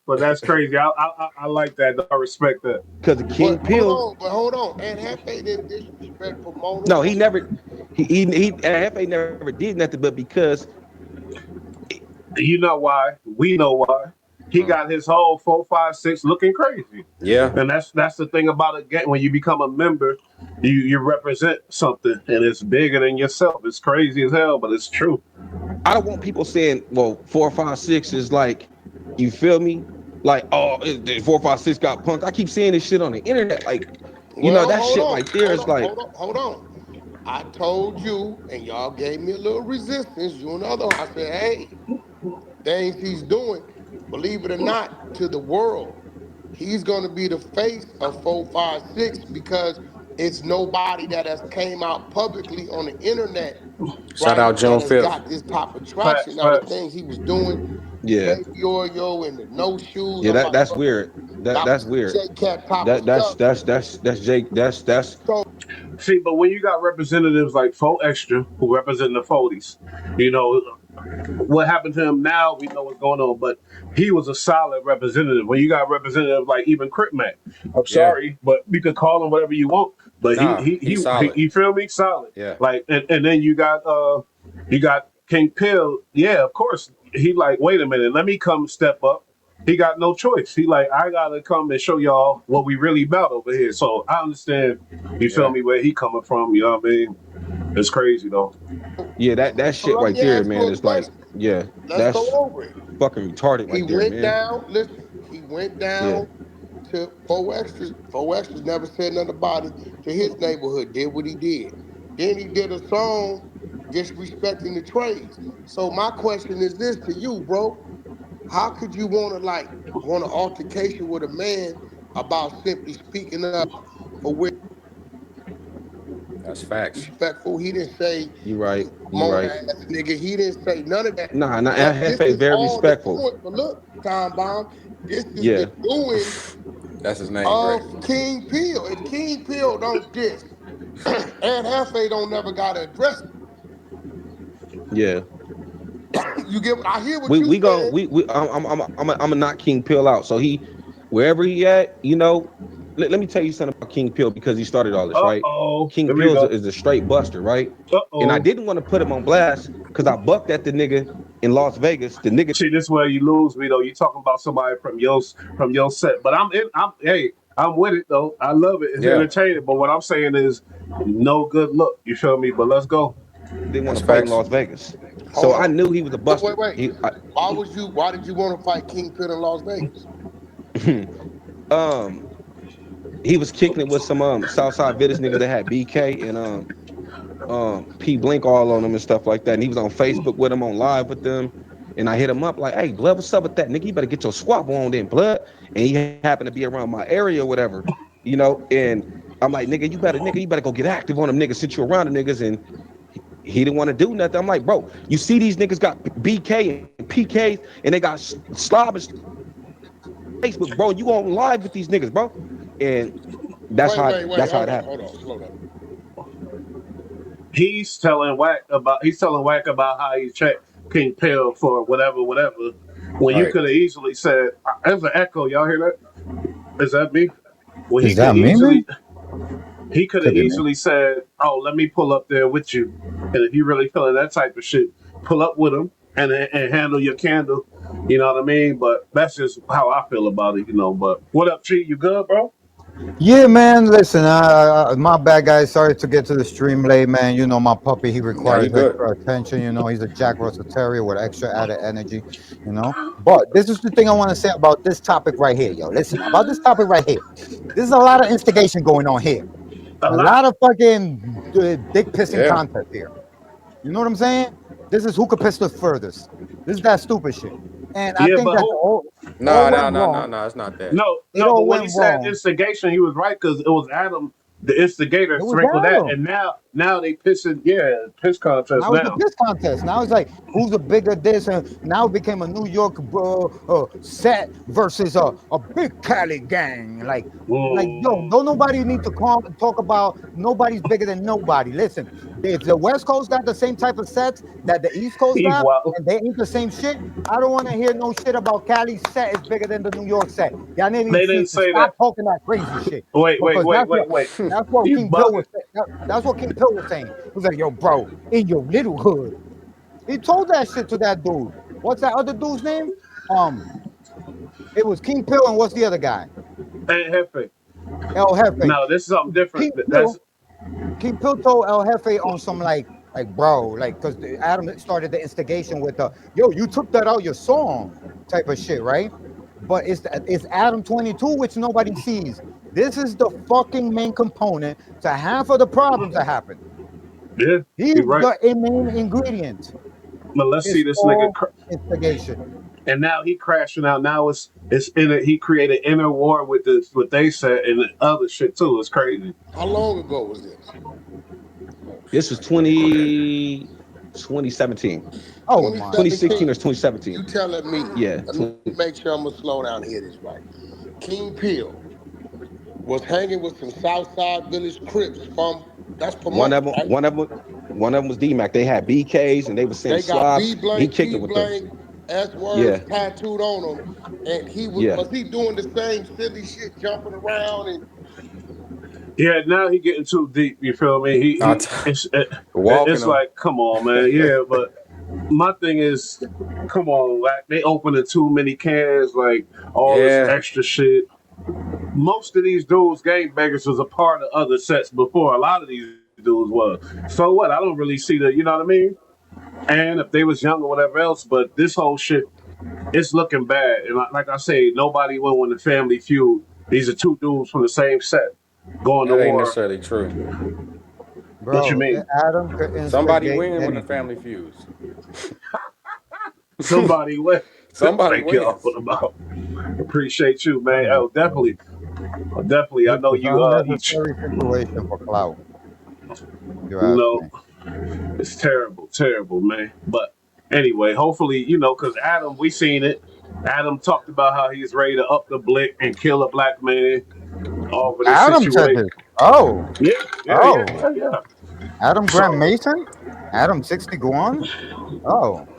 But that's crazy. I like that. I respect that. Because of But King Pill, hold on. And Hefe didn't disrespect promoters no, or he never Ed Hefe never did nothing. But because You know why? We know why. He Mm. got his whole 4, 5, 6 looking crazy, Yeah. and that's the thing about it. When you become a member, you represent something, and it's bigger than yourself. It's crazy as hell, but it's true. I don't want people saying, well, 456 is like, you feel me? Like, oh, 456 got punked. I keep seeing this shit on the internet. Like, well, that shit right there is like, hold on. I told you, and y'all gave me a little resistance. You and the other. I said, hey, things he's doing, believe it or not, to the world, he's going to be the face of 456 because it's nobody that has came out publicly on the internet, Shout right, out that June has 5th. got this type of traction. Facts, Now, the facts. things he was doing, the yeah, baby yo-yo and the no shoes, yeah, I'm like, that's bro, weird. That that was that's some weird. J-Cat type of That that's stuff. that's that's that's Jake. That's So, See, but when you got representatives like Fo Extra who represent the Foldies, you know, what happened to him now, we know what's going on, but he was a solid representative. When you got representatives like even Crip Mac, I'm Yeah. sorry, but you could call him whatever you want, but Nah, he's solid. you feel me? Solid. Yeah. Like, and then you got King Pill. Yeah, of course. He like, wait a minute, let me come step up. He got no choice. He like, I gotta come and show y'all what we really about over here. So I understand. You feel Yeah. me? Where he coming from? You know what I mean? It's crazy though. Yeah, that So shit let right me there, ask you man, a is like, question. yeah, Let's go that's over it. fucking retarded He right there, went man. down. Listen, he went Yeah, down to four extras. Four extras never said nothing about it. To his neighborhood, did what he did. Then he did a song disrespecting the trades. So my question is this to you, bro: how could you want an altercation with a man about simply speaking up for where That's facts. respectful? He didn't say you right, you you moan right. ass nigga. He didn't say none of that. Nah, nah, But this Hefe is is very all the respectful. point. But look, Time Bomb, this is the Yeah, doing That's his name, of Ray. King Peel. If King Peel don't diss, and Hefe don't never gotta address yeah. it. You get I hear what you We going saying. we I'm a knock King Pill out. So he wherever he at, let me tell you something about King Pill because he started all this, Uh right? oh. King Here we Pill go. is a straight buster, right? Uh And I oh. didn't want to put him on blast because I bucked at the nigga in Las Vegas. The nigga See, this is where you lose me though. You talking about somebody from your set, but I'm with it though. I love it. It's Yeah, entertaining. But what I'm saying is, no good look. You feel me? But let's go. didn't want that's to fight in facts. Las Vegas. So Hold I on. knew he was a buster. Wait. Why did you want to fight King Peel in Las Vegas? Um he was kicking it with some Southside Village niggas that had BK and P Blink all on them and stuff like that. And he was on Facebook with them, on live with them. And I hit him up like, hey, blood, what's up with that? Nigga, you better get your squabble on then, blood. And he happened to be around my area or whatever, and I'm like, nigga, you better go get active on them niggas since you around the niggas. And he didn't want to do nothing. I'm like, bro, you see these niggas got BK and PKs and they got slobbers Facebook, bro. You on live with these niggas, bro. And that's how it happened. Hold on, slow down. He's telling Whack about how he checked King Pill for whatever. When you Right. could have easily said, "There's an echo." Y'all hear that? Is that me? When Is that me, man? he could have Could be me. easily said, "Oh, let me pull up there with you," and if you really feeling that type of shit, pull up with him and handle your candle. You know what I mean? But that's just how I feel about it. But what up, Chi? You good, bro? Yeah, man. Listen, my bad guy. Sorry to get to the stream late, man. You know, my puppy, he Now you requires good. extra attention. You know, he's a Jack Russell Terrier with extra added energy, you know. But this is the thing I want to say about this topic right here, yo. Listen, about this topic right here. There's a lot of instigation going on here. A A lot. lot of fucking dick pissing Yeah. contest here. You know what I'm saying? This is who could piss the furthest. This is that stupid shit. And I Yeah, think but that who? all No, went no, no, no, wrong. no. It's not that. No, It no. all But when went he said wrong. instigation, he was right because it was Adam, the instigator, It was sprinkled that, Adam. and now they pissing. Yeah, piss contest Now it's the now. piss contest. Now it's like who's the bigger this, and now it became a New York set versus a big Cali gang. Like yo, Mm, don't nobody need to call and talk about nobody's bigger than nobody. Listen, if the West Coast got the same type of sets that the East Coast he's got, wild. and they ain't the same shit, I don't want to hear no shit about Cali's set is bigger than the New York set. Y'all They need didn't to say stop that. talking that crazy shit Wait, wait, because wait, wait, wait. that's what You King Pill bugging? was saying. That's what King Pill was saying. He was like, yo, bro, in your little hood. He told that shit to that dude. What's that other dude's name? Um, it was King Pill and what's the other guy? Hey, Hefe. El Jefe. No, this is something different. King Pill, King Pill told El Jefe on some like bro, like because Adam started the instigation with the yo, you took that out your song type of shit, right? But it's Adam 22, which nobody sees. This is the fucking main component to half of the problems that happen. Yeah, He's you're right. the main ingredient. But let's see It's this nigga, all instigation. and now he crashing out. Now it's in it. He created inner war with this what they said and the other shit too. It's crazy. How long ago was this? Oh This was shit. 2017. Oh my 2016 or 2017. 2017. You telling me, Yeah. let me make sure I'm gonna slow down and hear this right. King Peel was hanging with some Southside Village Crips from that's One Pomona, of them, right? one of them, one of them was D-Mac. They had BKs and they was saying They got slobs. B He blank, kicked it P with them. blank, S words Yeah, tattooed on him. And he yeah. was he doing the same silly shit, jumping around and Yeah, now he getting too deep. You feel me? I He t- walking it's them. like, come on, man. Yeah, but my thing is, come on, like they opening too many cans, like all this Yeah. extra shit. Most of these dudes, game bangers, was a part of other sets before. A lot of these dudes was. So what? I don't really see the, you know what I mean? And if they was young or whatever else, but this whole shit, it's looking bad. And like I say, nobody won when the Family Feud. These are two dudes from the same set going to That ain't war. necessarily true. What you Bro, mean? Adam could Somebody instigate win when the anything. family feuds. Somebody went. Somebody Thank y'all for wins. the about. Appreciate you, man. I'm Oh, just saying. definitely. I It's know an you. unnecessary situation for clout, if you You ask know, me. it's terrible, terrible, man. But anyway, hopefully, because Adam, we seen it. Adam talked about how he's ready to up the blick and kill a black man over this Adam said situation. this. Oh, Yeah, yeah, yeah, oh. yeah, yeah. Adam Grant So Mason? Adam 60 Guan? Oh,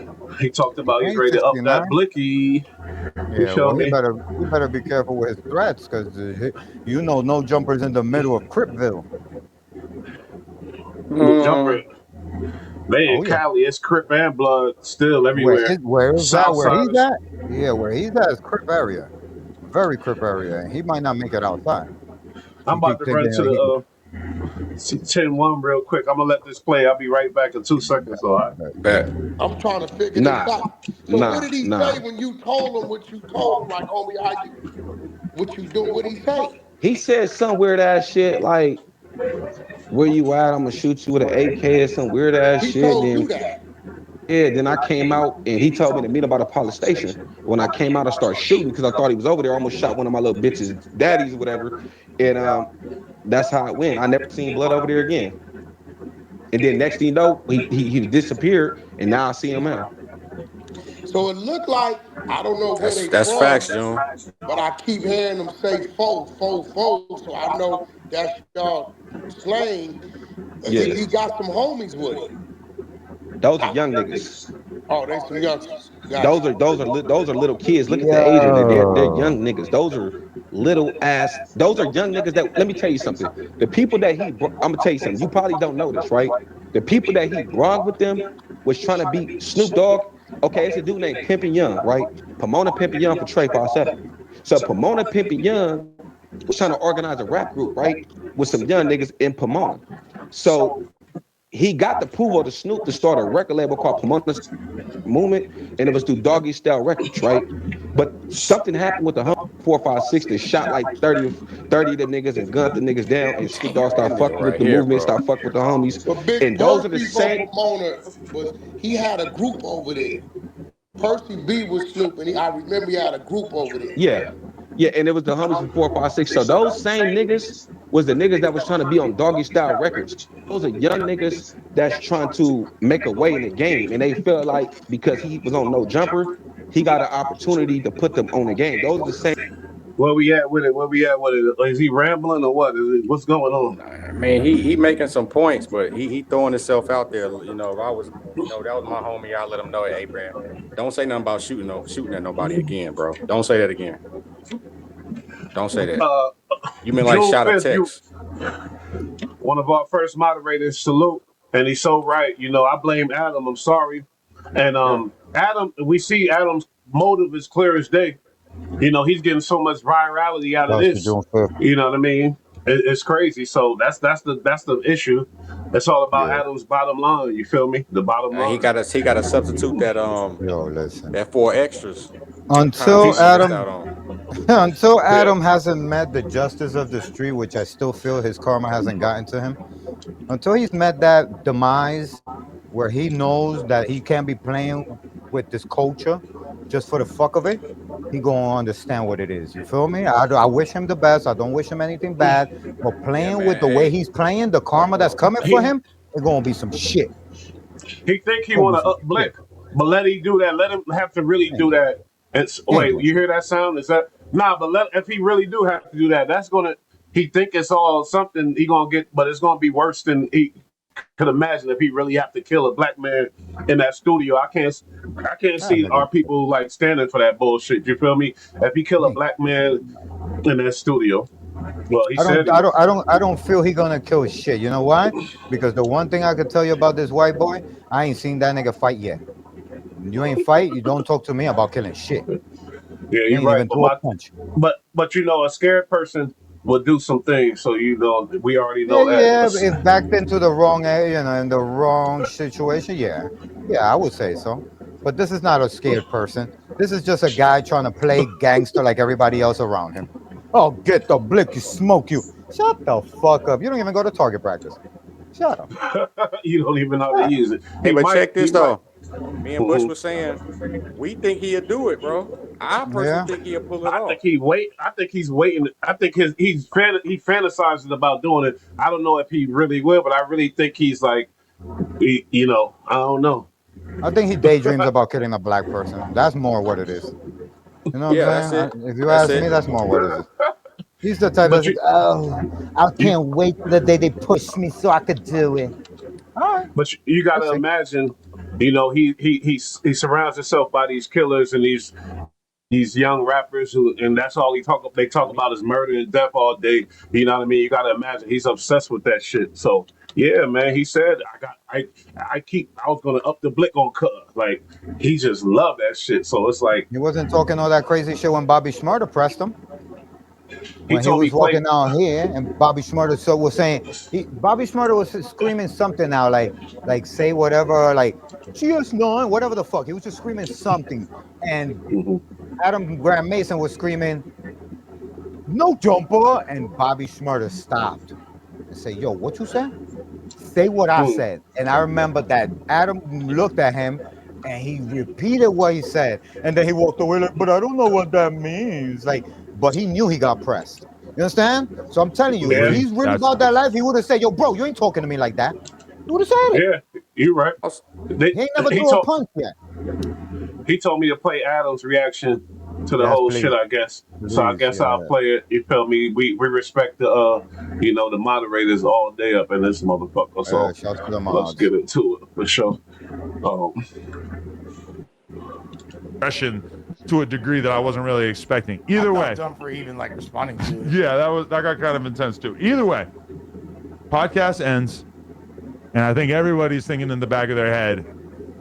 he talked he about he's ain't ready to up that 69. blicky. You Yeah, feel well, me? he better be careful with his threats because no jumpers in the middle of Cripville. The jumper, Hmm. they in Oh yeah, Cali, it's Crip and blood still everywhere. where is that? South Where side he's of at? Yeah, where he's at is Crip area, very Crip area, and he might not make it outside. I'm He about keeps to thinking run to he could. the 10-1 real quick. I'm gonna let this play. I'll be right back in 2 seconds. All right. Bet. I'm trying to figure this Nah, out. So what nah, did he nah. say when you told him what you told him? Like, homie, how you what you do? What he say? He said some weird ass shit like, "Where you at? I'm gonna shoot you with an AK" or some weird ass He shit. told Then you that. yeah, then I came out and he told me to meet him by the police station. When I came out, I started shooting because I thought he was over there. I almost shot one of my little bitches' daddies or whatever. And that's how it went. I never seen blood over there again. And then next thing you know, he disappeared, and now I see him now. So it looked like I don't know where they That's facts, from, June. but I keep hearing them say foe, foe, foe. So I know that's y'all slang. Yeah, He got some homies with him. those are I, young niggas. oh, they some youngsters. Got Those you. are those are little kids. Look at the age of it. They're Yo, young niggas. Those are little ass. Those are young niggas that. Let me tell you something. The people that I'm gonna tell you something. You probably don't know this, right? The people that he brought with them was trying to beat Snoop Dogg. Okay, it's a dude named Pimpin' Young, right? Pomona Pimpin' Young for Trey 57. So Pomona Pimpin' Young was trying to organize a rap group, right, with some young niggas in Pomona. So he got the approval to Snoop to start a record label called Pomona's Movement, and it was through Doggy Style Records, right? But something happened with the 456 that shot like 30 of them niggas and gunned the niggas down, and Snoop Dogg That started nigga fucking with right the here, movement, bro. started fucking with the homies. But Big And those are the Percy from same, Pomona he had a group over there. Percy B was Snoop, and I remember he had a group over there. yeah. Yeah, and it was the homies from 456. So those same niggas was the niggas that was trying to be on Doggy Style Records. Those are young niggas that's trying to make a way in the game. And they felt like because he was on No Jumper, he got an opportunity to put them on the game. Those are the same. Where we at with it? Where we at with it? Is he rambling or what? What's going on? I mean, he making some points, but he throwing himself out there. You know, if I was, that was my homie, I let him know, hey, man, don't say nothing about shooting at nobody again, bro. Don't say that again. Don't say that. Uh, You mean like June shot a 5th, you text? one of our first moderators. Salute, and he's so right. I blame Adam. I'm sorry, and Yeah. Adam. We see Adam's motive is clear as day. He's getting so much virality out of that's the this. June 5th. You know what I mean? It's crazy. So that's the issue. It's all about Yeah. Adam's bottom line. You feel me? The bottom He line. got to substitute Yo, listen. that four extras time Until people He's missed Adam out on. until yeah. Adam hasn't met the justice of the street, which I still feel his karma hasn't gotten to him. Until he's met that demise where he knows that he can't be playing with this culture just for the fuck of it, he gonna understand what it is. You feel me? I wish him the best. I don't wish him anything bad. But Yeah, playing with man. the way Hey, he's playing, the karma that's coming for He him, it's gonna be some shit. he think he Gonna be want to some up shit. blick, but let him do that. Let him have to really He ain't do doing that. shit. It's He ain't wait, doing you shit. hear that sound? Is that nah? But if he really do have to do that, that's gonna. He think it's all something he gonna get, but it's gonna be worse than he could imagine if he really have to kill a black man in that studio. I can't That see nigga, our people like standing for that bullshit. You feel me? If he he kill a ain't black man in that studio, well, he I don't, said he I would. don't, I don't, I don't feel he gonna kill shit. You know why? Because the one thing I could tell you about this white boy, I ain't seen that nigga fight yet. You ain't fight, you don't talk to me about killing shit. Yeah, He you're ain't right. even But threw a my punch. but a scared person would do some things. So we already Yeah, know that. yeah. If backed into the wrong area, in the wrong situation, yeah, I would say so. But this is not a scared person. This is just a guy trying to play gangster like everybody else around him. Oh, get the blick, you smoke you. Shut the fuck up. You don't even go to target practice. Shut up. You don't even know how to use it. Hey, He but might. check He this might. though. Me and Bush Mhm. was saying we think he'll do it, bro. I personally Yeah. think he'll pull it I think off. he wait. I think he's waiting. I think he fantasizes about doing it. I don't know if he really will, but I really think he's like, I don't know. I think he daydreams about killing a black person. That's more what it is. You know what I'm Yeah, saying? that's it. If you That's ask me, it. that's more what it is. He's the type But that's like, oh, I you, can't wait for the day they push me so I could do it. All right, but you got let's to see. imagine. He surrounds himself by these killers and these young rappers and that's all they talk about is murder and death all day. You know what I mean? You got to imagine he's obsessed with that shit. So yeah, man. He said I was gonna up the blick on cut. Like he just loved that shit. So it's like He wasn't talking all that crazy shit when Bobby Schmurder pressed him. he When he told me was play. walking down here, and Bobby Schmurder was saying Bobby Schmurder was screaming something now, like say whatever, like GS9, whatever the fuck. He was just screaming something, and Mhm. Adam Graham Mason was screaming no jumper, and Bobby Schmurder stopped and said, "Yo, what you said? Say what I Mm. said." And I remember that Adam looked at him and he repeated what he said. And then he walked away like, but I don't know what that means. Like, but he knew he got pressed. You understand? So I'm telling you, if Yeah, Agree. he's really That's about that life, he would have said, yo, bro, you ain't talking to me like that. He would have said it. yeah, you're right. Also, They, He ain't never he threw a told punch yet. he told me to play Adam's reaction to the Yes, whole please. shit. I guess so. I Please, guess I'll yeah. play it. You feel me? We respect the moderators all day up in this motherfucker. So Shouts to the let's mods. get into it for sure. Um, Expression to a degree that I wasn't really expecting. Either I'm way, not done for even like responding to it. yeah, that got kind of intense too. Either way, podcast ends, and I think everybody's thinking in the back of their head,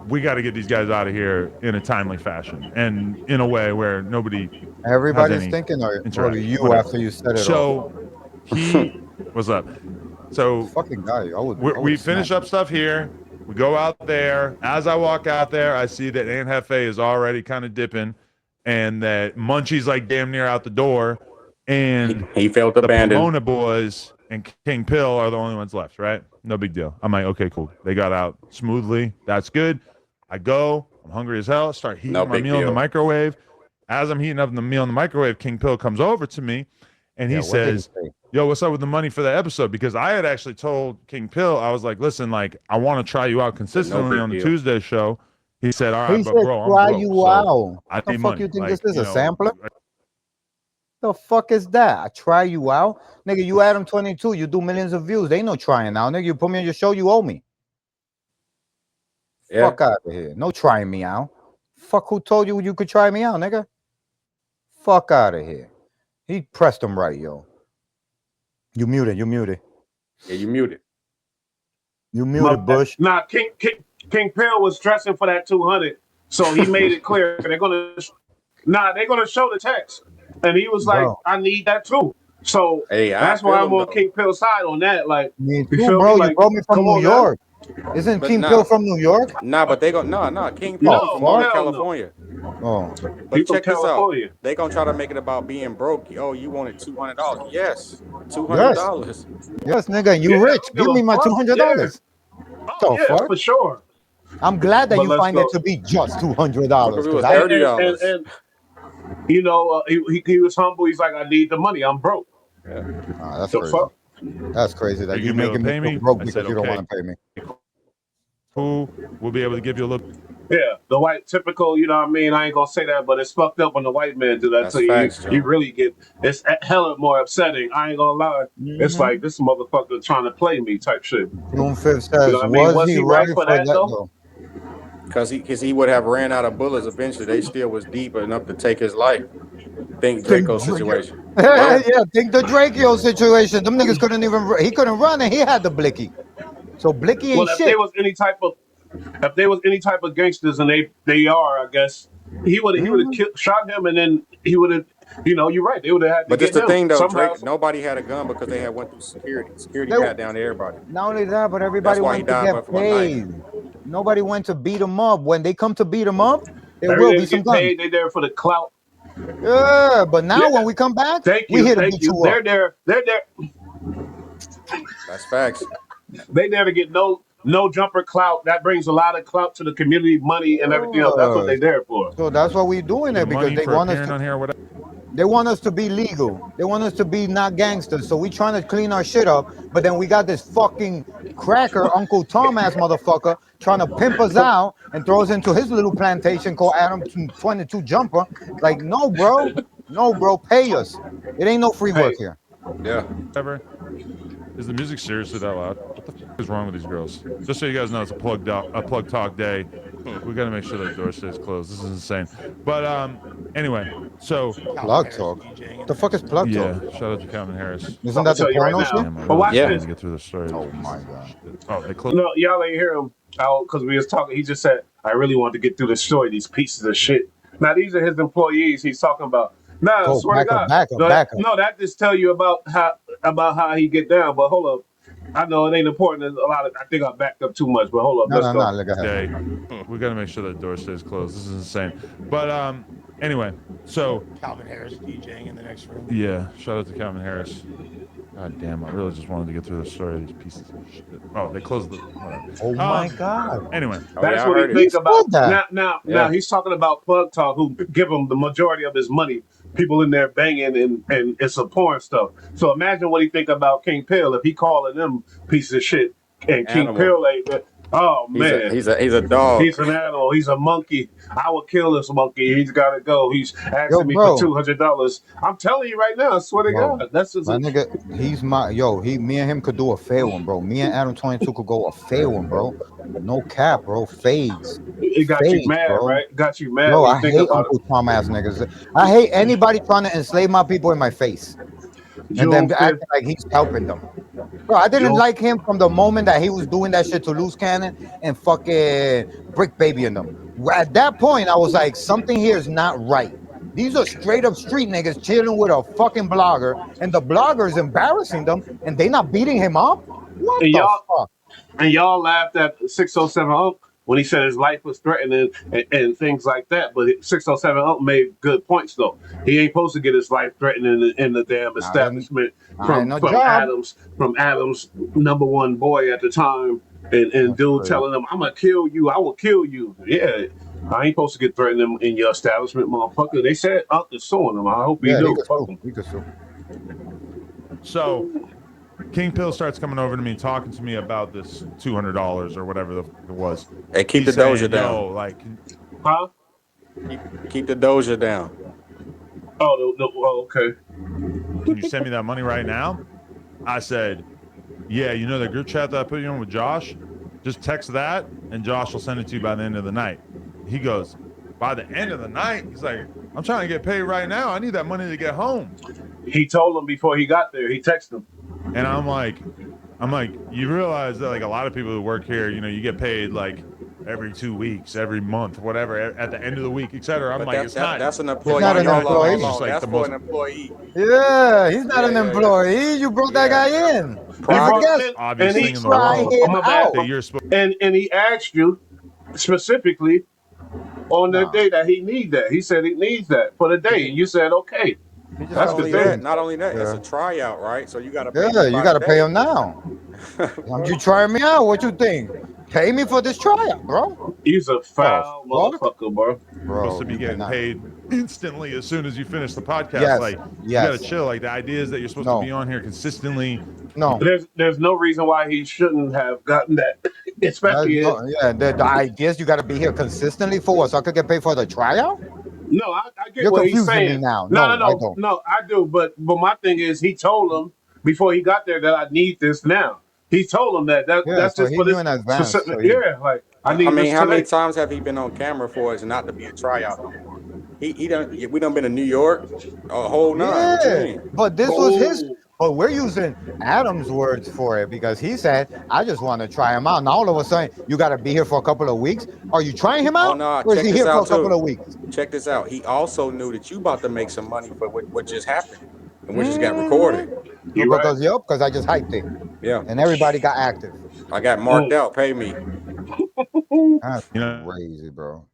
we got to get these guys out of here in a timely fashion and in a way where nobody has Everybody's any thinking, or interaction. you Whatever. after you set it off. So he, what's up? So Fucking guy. I we would finish snap. up stuff here. We go out there. As I walk out there, I see that Aunt Hefe is already kind of dipping, and that Munchie's like damn near out the door, and he felt the abandoned. Pomona boys and King Pill are the only ones left. Right? No big deal. I'm like, okay, cool. They got out smoothly. That's good. I go. I'm hungry as hell. Start heating No my big meal in the deal. microwave. As I'm heating up the meal in the microwave, King Pill comes over to me, and he Yeah, what did he says, say? yo, what's up with the money for the episode? Because I had actually told King Pill, I was like, listen, like, I want to try you out consistently big on the deal. Tuesday show. He said, all He right, but said, bro, I'm try broke. you So out. I The need fuck money. you think Like, this is, a sampler? The fuck is that? I try you out? Nigga, you Adam 22, you do millions of views. They ain't no trying out. Nigga, you put me on your show, you owe me. Yeah. Fuck out of here. No trying me out. Fuck who told you you could try me out, nigga? Fuck out of here. He pressed him right, yo. You muted. Yeah, you muted. You my muted, Bush. Nah, King Pill was stressing for that 200, so he made it clear they're gonna show the text, and he was like, Bro. I need that too. So Hey, I that's why feel I'm him on though. King Pill's side on that. Like, Me you too, feel me? bro. You Like, brought me from come New on now. York. Isn't But King Pill nah, from New York? but they gonna nah. King Oh, Pill No, from fuck. hell no. California. Oh. He But from check this out. California. They gonna try to make it about being broke. Oh, you wanted $200. Yes, Yes. $200. Yes, nigga. Yeah, You I rich. don't give Give a me my fuck. Yeah. $200. Oh The yeah, fuck? for sure. I'm glad that But you let's find it go. to be just $200 What if it because was I And don't. and and, $30? and he was humble. He's like, I need the money. I'm broke. Yeah. That's The crazy. fuck? That's crazy are that you you going to be able making to me pay feel me? broke I because said, you don't okay, want to pay me. cool. We'll be able to give you a little. Yeah, the white typical. You know what I mean? I ain't gonna say that, but it's fucked up when the white man do that That's to you. facts, You Joe. really get it's hella more upsetting. I ain't gonna lie. It's Mm-hmm. like this motherfucker trying to play me type shit. June 5th You know says, what I mean? was Was he he right right for for that that though? though? Cause he would have ran out of bullets eventually. They still was deep enough to take his life. Think Think Draco Drake. situation. Yeah, Yeah. think the Drakeo situation. Them niggas couldn't even. He couldn't run, and he had the blicky. So blicky Well, ain't if shit. there was any type of gangsters, and they are, I guess he would have Mhm. shot him, and then he would have you know, you're right. They would have had to But get just the them thing though, somehow. Drake, nobody had a gun because they had went through security. Security They- pat down to everybody. Not only that, but That's everybody why he went to died get from a knife. paid. Nobody went to beat them up. When they come to beat them up, there Every will day be to some get guns. paid, they there for the clout. Yeah, but now Yeah. when we come back, Thank we you, here to thank beat you. you up. They're there. That's facts. They there to get no jumper clout. That brings a lot of clout to the community, money and everything else. That's what they there for. So that's what we're doing Get it because money they for want us appearing to. on here or whatever. They want us to be legal. They want us to be not gangsters. So we trying to clean our shit up. But then we got this fucking cracker, Uncle Tom ass motherfucker, trying to pimp us out and throw us into his little plantation called Adam 22 Jumper. Like, no, bro. No, bro. Pay us. It ain't no free work Hey, here. Yeah. Whatever. Is the music seriously that loud? What the fuck is wrong with these girls? Just so you guys know, it's a plug talk day. We got to make sure that door stays closed. This is insane. But anyway, so Plug talk. What the fuck is plug yeah, talk? shout out to Calvin Harris. Isn't I'm that gonna the tell you right porno now. shit? Damn, I But really watch just wanted this. to get through the story. Oh my god. Oh, they closed. No, y'all ain't hear him out because we was talking. He just said, "I really want to get through the story. These pieces of shit." Now these are his employees. He's talking about. Nah, I Go swear to God. back up. No, that just tell you about how he get down. But hold up, I know it ain't important. There's a lot of. I think I backed up too much. But hold up, let's go. Look ahead. Day. We got to make sure that door stays closed. This is insane. But anyway, so Calvin Harris DJing in the next room. yeah, shout out to Calvin Harris. God damn, I really just wanted to get through the story of these pieces of shit. Oh, they closed the. Whatever. Oh my god. Anyway, Oh, That's yeah, I what heard he it. think about. that. Now Yeah. he's talking about Plug Talk, who give him the majority of his money. People in there banging and it's a porn stuff. So imagine what he think about King Pill if he calling them pieces of shit and King Animal. Pill ain't. Oh man, He's a dog. he's an animal. He's a monkey. I would kill this monkey. He's got to go. He's asking me bro. for $200. I'm telling you right now. I swear to Bro, God, that's just My nigga, he's my me and him could do a fair one, bro. Me and Adam 22 could go a fair one, bro. No cap, bro. Fades. it got you Fades, mad, bro. right? Got you mad Bro, when I you think hate about Uncle Tom ass niggas. I hate anybody trying to enslave my people in my face. it. And then June acting 5th, like he's helping them. Bro, I didn't June- like him from the moment that he was doing that shit to Loose Cannon and fucking Brick Baby and them. At that point, I was like, something here is not right. These are straight up street niggas chilling with a fucking blogger, and the blogger is embarrassing them, and they not beating him up. What And the y'all- fuck? And y'all laughed at 607 Unk when he said his life was threatened and things like that. But 607 Unk made good points, though. He ain't supposed to get his life threatened in the damn establishment from job. Adams' number one boy at the time. And dude telling him, I'm going to kill you. I will kill you. Yeah. I ain't supposed to get threatened in your establishment, motherfucker. They said Unk is suing him. I hope he do. Fuck him. He could sue. so King Pill starts coming over to me, talking to me about this $200 or whatever it was. Hey, keep He's the Doja saying, down. "Yo, like, Huh? Keep the Doja down. Oh, okay. can you send me that money right now?" I said, "Yeah, you know the group chat that I put you in with Josh? Just text that, and Josh will send it to you by the end of the night." He goes, "By the end of the night?" He's like, "I'm trying to get paid right now. I need that money to get home." He told him before he got there. He texted him. And I'm like, you realize that like a lot of people who work here, you know, you get paid like every 2 weeks, every month, whatever, at the end of the week, etc. I'm But like, it's not. that's an employee. not an Hold on, employee. hold on. It's like That's the for most- an employee. Yeah, he's not an Yeah, yeah. employee. You brought that guy in. Private- Guess. obvious and thing he in the tried world him Oh, my bad. out. that you're supposed. And he asked you specifically on the Nah. day that he need that. He said he needs that for the day. And you said, okay. That's Not the only thing. that, not only that, it's Yeah. a tryout, right? So you got to pay. Yeah, him you by gotta the pay day. him now. You trying me out? What you think? Pay me for this tryout, bro. He's a foul Oh, fuck. motherfucker, bro. Supposed to be you getting cannot. paid instantly as soon as you finish the podcast. Yes, Like, yes. you gotta chill. Like, the idea is that you're supposed No. to be on here consistently. No. There's no reason why he shouldn't have gotten that. Especially The ideas you got to be here consistently for what? So I could get paid for the tryout? no, I get You're what he's confusing me saying. now. No, No, I don't. no, I do. But my thing is, he told him before he got there that I need this now. He told him that Yeah, that's so just he for knew this in advance, specific. so he- Yeah, like I need I mean, this how many today. times have he been on camera for it not to be a tryout no more? We done been to New York a whole nine. What you Yeah, mean? but this was his. But we're using Adam's words for it because he said, "I just want to try him out." Now all of a sudden, you got to be here for a couple of weeks. Are you trying him Oh out, no, or is check he this here for out a couple too. of weeks? Check this out. He also knew that you about to make some money for what just happened and what just got Mhm. recorded. No, You right? because I just hyped it Yeah, and everybody got active. I got marked Mm. out. Pay me. That's You know, crazy, bro.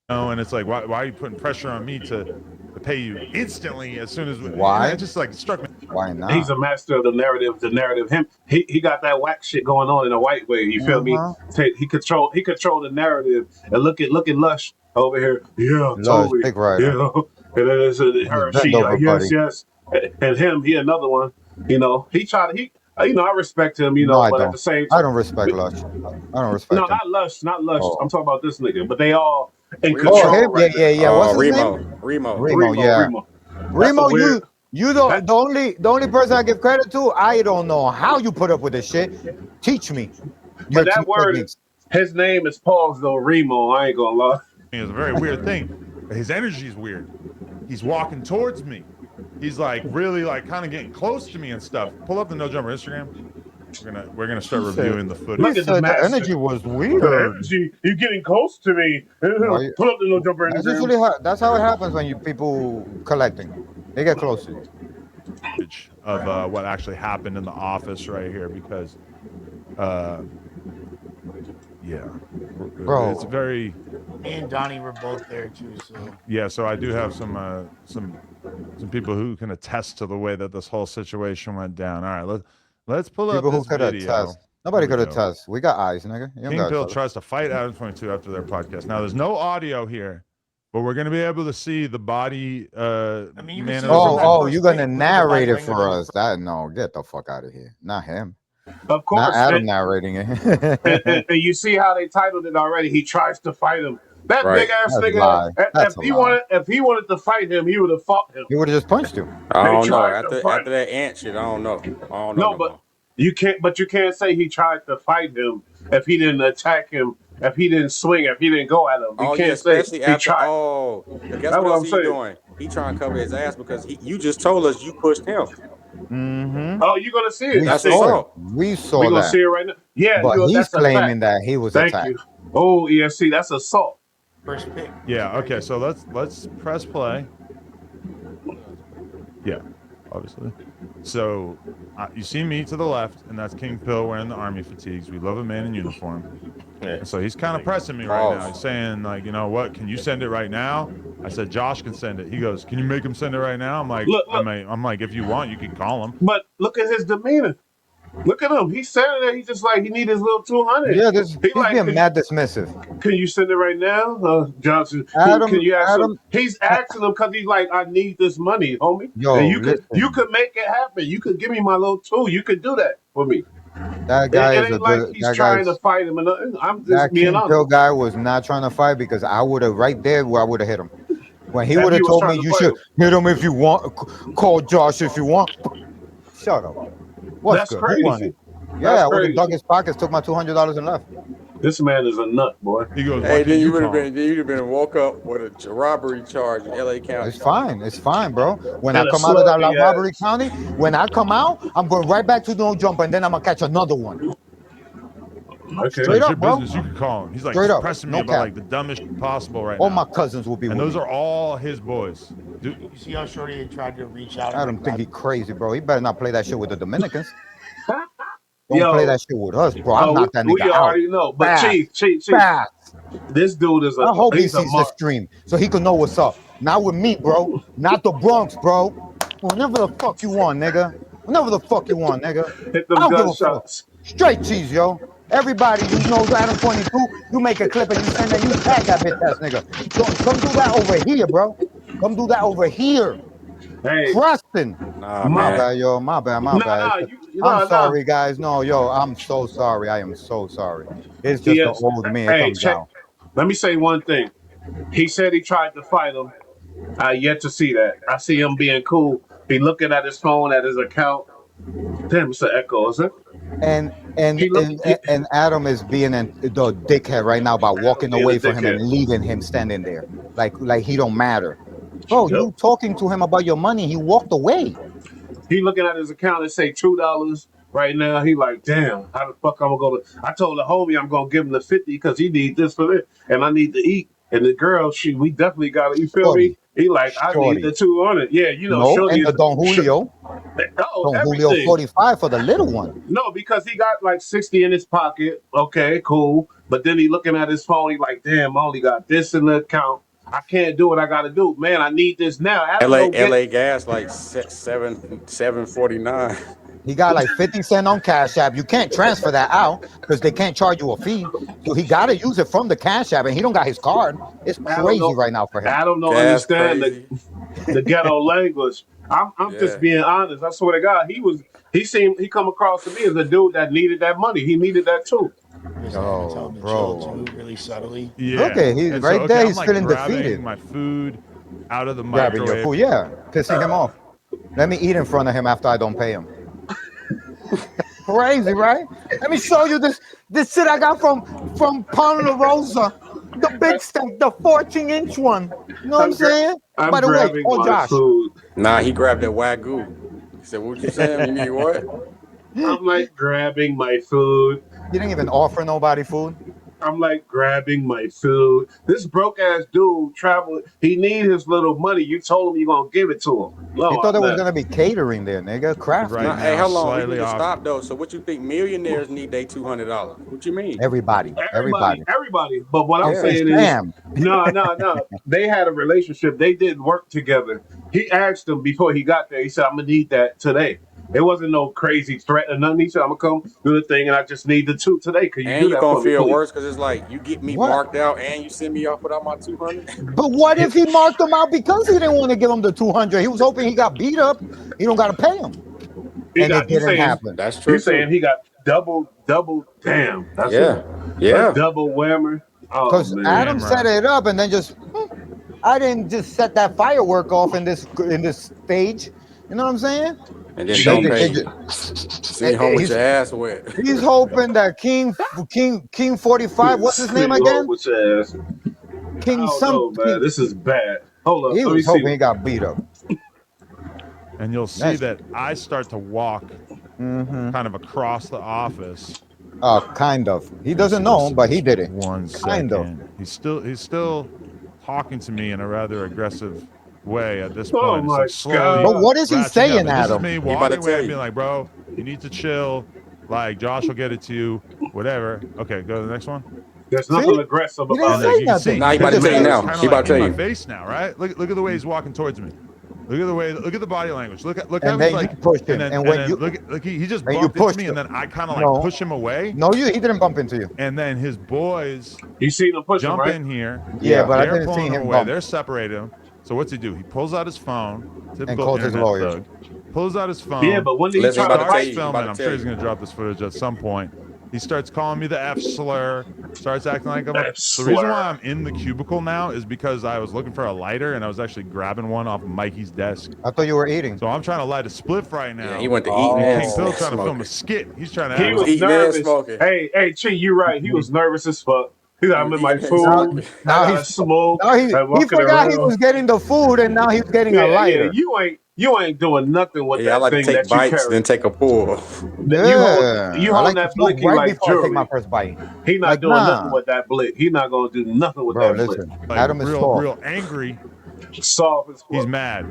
and it's like, why are you putting pressure on me to pay you instantly as soon as Why? it just like struck me. Why not? He's a master of the narrative. The narrative. He got that whack shit going on in a white way. You feel me? Uh-huh. He control the narrative. And look at Lush over here. Yeah, Lush, totally. big writer. Yeah. And then it's her. Just bend She over, like yes, buddy. yes. And him, he another one. You know, he tried to. He. You know, I respect him. You No, know, I but at don't. the same I time, don't respect Lush. I don't respect no, him. not Lush. I'm Oh, talking about this nigga. But they all in Remo. oh, him? control Yeah, right yeah, now. yeah. What's his name? Remo. Remo. Yeah, Remo. That's a Remo. weird. You That, don't. The only person I give credit to. I don't know how you put up with this shit. Teach me but your that word, techniques. his name is Paul's though. Remo. I ain't gonna lie. It's a very weird thing. His energy is weird. He's walking towards me. He's like really like kind of getting close to me and stuff. Pull up the No Jumper Instagram. We're gonna start reviewing the footage. Look He at the said the master. energy was The weird. energy, you getting close to me. Why you- Pull up the No Jumper That's Instagram. usually that's how it happens when you people collecting. They get close to you. Of what actually happened in the office right here because yeah, Bro. it's very Me and Donnie were both there too, so yeah. So I do have some people who can attest to the way that this whole situation went down. All right, let's pull People up who this could video. attest. Nobody Here we could go. attest. We got eyes, nigga. You don't King gotta Bill tell us. tries to fight Adam 22 after their podcast. Now there's no audio here, but we're gonna be able to see the body. I mean, you can see Oh, that oh, first you're gonna thing with the narrate it bike for lane. us. That no, get the fuck out of here. Not him. Of Not course. Adam narrating it. And you see how they titled it already. He tries to fight him. That Right. big ass That's a nigga. lie. That's If a he lie. wanted to fight him, he would have fought him. He would have just punched him. I They don't know. tried to fight After that ant shit, I don't know. I don't know No, no but more. you can't. But you can't say he tried to fight him if he didn't attack him, if he didn't swing, if he didn't go at him. You Oh yeah, can't say especially he after. tried. Oh, guess That's what what else I'm he saying. doing? He trying to cover his ass because you just told us you pushed him. Mm-hmm. Oh, you're gonna see it. We I That's think saw it. assault. We saw we're gonna that. see it right now. Yeah, But he's that's a claiming fact. that he was Thank attacked. you. Oh, ESC, that's assault. First pick. Yeah. Okay. So let's press play. Yeah, obviously. So you see me to the left, and that's King Pill wearing the army fatigues. We love a man in uniform. Yeah. So he's kind of pressing me right now. Pause. He's saying like, you know what? Can you send it right now? I said Josh can send it. He goes, can you make him send it right now? I'm like, Look. I'm like, if you want, you can call him. But look at his demeanor. Look at him. He's standing there. He's just like he need his little 200. Yeah, He's he's like, being mad dismissive. Can you send it right now, Johnson? Adam- can you ask him? Adam- He's asking him because he's like, I need this money, homie. Yo, and you listen. could make it happen. You could give me my little tool. You could do that for me. That guy it is a ain't like good. he's That trying guy's. to fight him. And I'm just That being King honest. Pill guy was not trying to fight because I would have right there where I would have hit him. When he If would he have was told trying me to you fight should him. hit him if you want, call Josh if you want. Shut up. What's That's good? Who won crazy. it? Yeah, I would crazy. have dug his pockets, took my $200 and left. This man is a nut, boy. He goes, Hey, what then can you you would have call been. Then you'd have been woke up with a robbery charge in L.A. County. It's fine. It's fine, bro. When And I a come out of that sluggy robbery ass. county, when I come out, I'm going right back to No Jumper, and then I'm gonna catch another one. Okay. Straight It's your up, bro. business. You can call him. He's like Straight he's up. pressing No me about cap. like the dumbest shit possible right All now. my cousins will be And with those me. are all his boys. Dude, You see how Shorty had tried to reach out? I and don't like, think he crazy, bro. He better not play that shit with the Dominicans. Don't Yo. play that shit with us, bro. I'm not that we nigga out. already know. But Fast. Chief, Fast. this dude is I hope he he's a sees the mark. stream so he can know what's up. Not with me, bro. Not the Bronx, bro. Whenever the fuck you want, nigga. Whenever the fuck you want, nigga. Hit I them don't give a fuck. gunshots. Straight cheese, yo. Everybody who knows Adam 22, you make a clip and you send that, you tag that bitch ass nigga. Come do that over here, bro. Come do that over here. Hey, Preston. Nah, My man. bad, yo. My bad. nah, I'm sorry, guys. No, yo, I'm so sorry. I am so sorry. It's just Yes. the old me. It Hey, comes check. down. Let me say one thing. He said he tried to fight him. I yet to see that. I see him being cool. He looking at his phone, at his account. Damn, it's an echo, is it? And Adam is being the dickhead right now by walking being a away from him and dickhead. leaving him standing there like he don't matter. Bro, Yep. you talking to him about your money? He walked away. He looking at his account and say $2 right now. He like, damn, how the fuck I'm gonna go to? I told the homie I'm gonna give him the 50 because he need this for it, and I need to eat. And the girl, we definitely got it. You feel me? Shorty. He like, I need the Shorty. 200. Yeah, you know, No, Shorty and is the Don Julio. Don Julio everything. 45 for the little one. No, because he got like 60 in his pocket. Okay, cool. But then he looking at his phone. He like, damn, I only got this in the account. I can't do what I got to do. Man, I need this now. Adam LA go get LA gas like 7.49. He got like 50 cents on Cash App. You can't transfer that out because they can't charge you a fee. So he got to use it from the Cash App, and he don't got his card. It's crazy right now for him. Adam don't Gas understand crazy. the ghetto language. I'm just being honest. I swear to God, he come across to me as a dude that needed that money. He needed that too. Just Oh, tell him to bro. chill too, really subtly. Yeah. Okay, he's And right there. I'm He's like feeling grabbing defeated. my food out of the Grabbing microwave. your food, yeah, pissing him off. Let me eat in front of him after I don't pay him. Crazy, right? Let me show you this shit I got from Ponderosa, the big steak, the 14-inch one. You know what I'm saying? I'm By the way, grabbing my Josh, food. Nah, he grabbed that Wagyu. He said, what you saying? You need what? I'm like grabbing my food. you didn't even offer nobody food. I'm like grabbing my food. This broke ass dude traveling. He need his little money. You told him you gonna give it to him. No, He thought there was I'm gonna be catering there, nigga. Craft. Right. Nah, now, hey, hold on. We slightly need to off. stop though. So what you think millionaires need their $200? What you mean? Everybody. Everybody. But what I'm Yeah. saying Damn. is, no. They had a relationship. They did work together. He asked him before he got there. He said, "I'm gonna need that today." It wasn't no crazy threat or nothing. He said, "I'm gonna come do the thing, and I just need the 2 today. Could you And do you that gonna for me, feel please?" worse because it's like you get me What? marked out and you send me off without my 200. But what if he marked him out because he didn't want to give him the 200? He was hoping he got beat up. He don't got to pay him. And it didn't happen. That's true. You saying he got double? Damn. That's Yeah. a double whammer. Oh Because man. Adam Damn, set right. it up and then just, I didn't just set that firework off in this stage. You know what I'm saying? And then don't They- pay they you. Send home with your ass wet. He's hoping that King 45, what's his name again? With your ass. King I don't some. know, man. This is bad. Hold up. He Let me was hoping see. he got beat up. And you'll see Nice. that I start to walk kind of across the office. Kind of. He doesn't know, but he did it. One Kind of. second. He's still talking to me in a rather aggressive way at this Oh point. It's my like slowly God. But what is he ratcheting up. saying, And this is Adam? me He about to walking away tell and you. being like, bro, you need to chill. Like, Josh will get it to you. Whatever. Okay, go to the next one. There's nothing See? aggressive He didn't about say that. You can see. nothing. Nah, he about to His tell you man is now. kinda He about to in tell my you. face now, right? Look at the way he's walking towards me. Look at the body language. Look And how then he's you like pushed him. and then, And and when then you- look he just and you bumped into pushed me him. and then I kind of No. like push him away. No, he didn't bump into you. And then his boys You seen him push him, jump right? in here. Yeah, but I They're didn't see pulling him him away. bump. They're separating him. So what's he do? He pulls out his phone. Typical calls his internet lawyer. thug. Pulls out his phone. Yeah, but when did he Listen, try he to about to tell fight? you. filming. About to I'm tell sure he's you. gonna drop this footage at some point. He starts calling me the F slur. Starts acting like I'm. The F-slur. reason why I'm in the cubicle now is because I was looking for a lighter and I was actually grabbing one off Mikey's desk. I thought you were eating. So I'm trying to light a spliff right now. Yeah, he went to Oh. eat And and King Phil trying to smoking. film a skit. He's trying to He act was like eating and nervous. smoking. Hey, Chi, you right. He was nervous as fuck. He's like, I'm in my Eating and food. smoking. I Now gotta he's smoke. Now he I'm walking forgot he around. was getting the food and now he's getting a lighter. You ain't doing nothing with Yeah, I that like to thing take that you bites, carry. then take a pull. Yeah. You I hold like that to smoke blicky right like before I take jewelry. my first bite. He not Like, doing nah. nothing with that blick. He not gonna do nothing with Bro, that listen. like Adam is real soft. angry. blick. Soft as He's fuck. mad.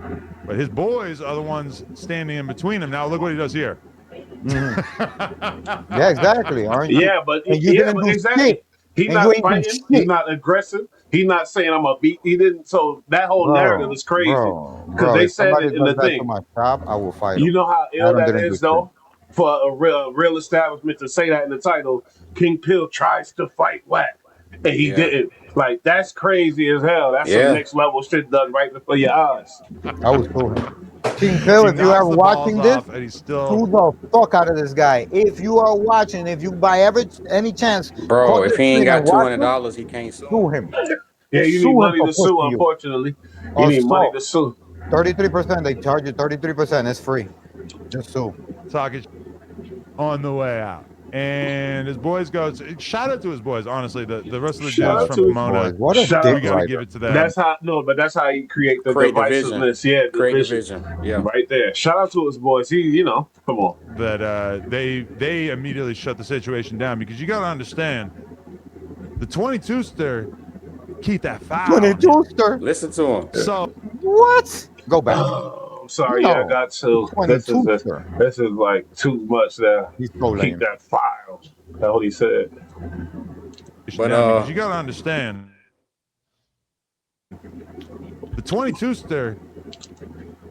But his boys are the ones standing in between him. Now look what he does here. Yeah, exactly. Aren't you? Yeah, but And you didn't do exactly. shit. He And not you ain't do fighting. He shit. not aggressive. He not saying I'm a beat. He didn't. So that whole narrative is crazy because they If said somebody it in the does that to thing. my shop, I will fight You him. know how ill Adam that didn't do is, shit. though, for a real establishment to say that in the title. King Pill tries to fight Whack, and he Yeah. didn't. Like that's crazy as hell. That's some Yeah. next level shit done right before your eyes. I will sue him. King Phil, He if you knocks are the watching balls this, off and he's still sue the fuck out of this guy. If you are watching, if you by any chance Bro, call if this he ain't stream got and watch it, $200, he can't sue. sue him. Yeah, you Sue need him money for to sue. pushing you. Unfortunately, you need money to sue. 33%. They charge you 33%. It's free. Just sue. talking on the way out. And his boys go. Shout out to his boys. Honestly, the rest of the Shout dudes out from to his Pomona. Boys, what a Shout dick We got to rider. give it to them. That's how but that's how you create the Create division. divisiveness. Yeah, Create division. division. Yeah. Right there. Shout out to his boys. He, come on. That they immediately shut the situation down because you got to understand the 22ster keep that foul. 22ster. Listen to him. So What? Go back. I'm sorry, yeah, I got to. This is like too much there. He's so Keep lame. that file. That's what he said. But because you got to understand the 22ster.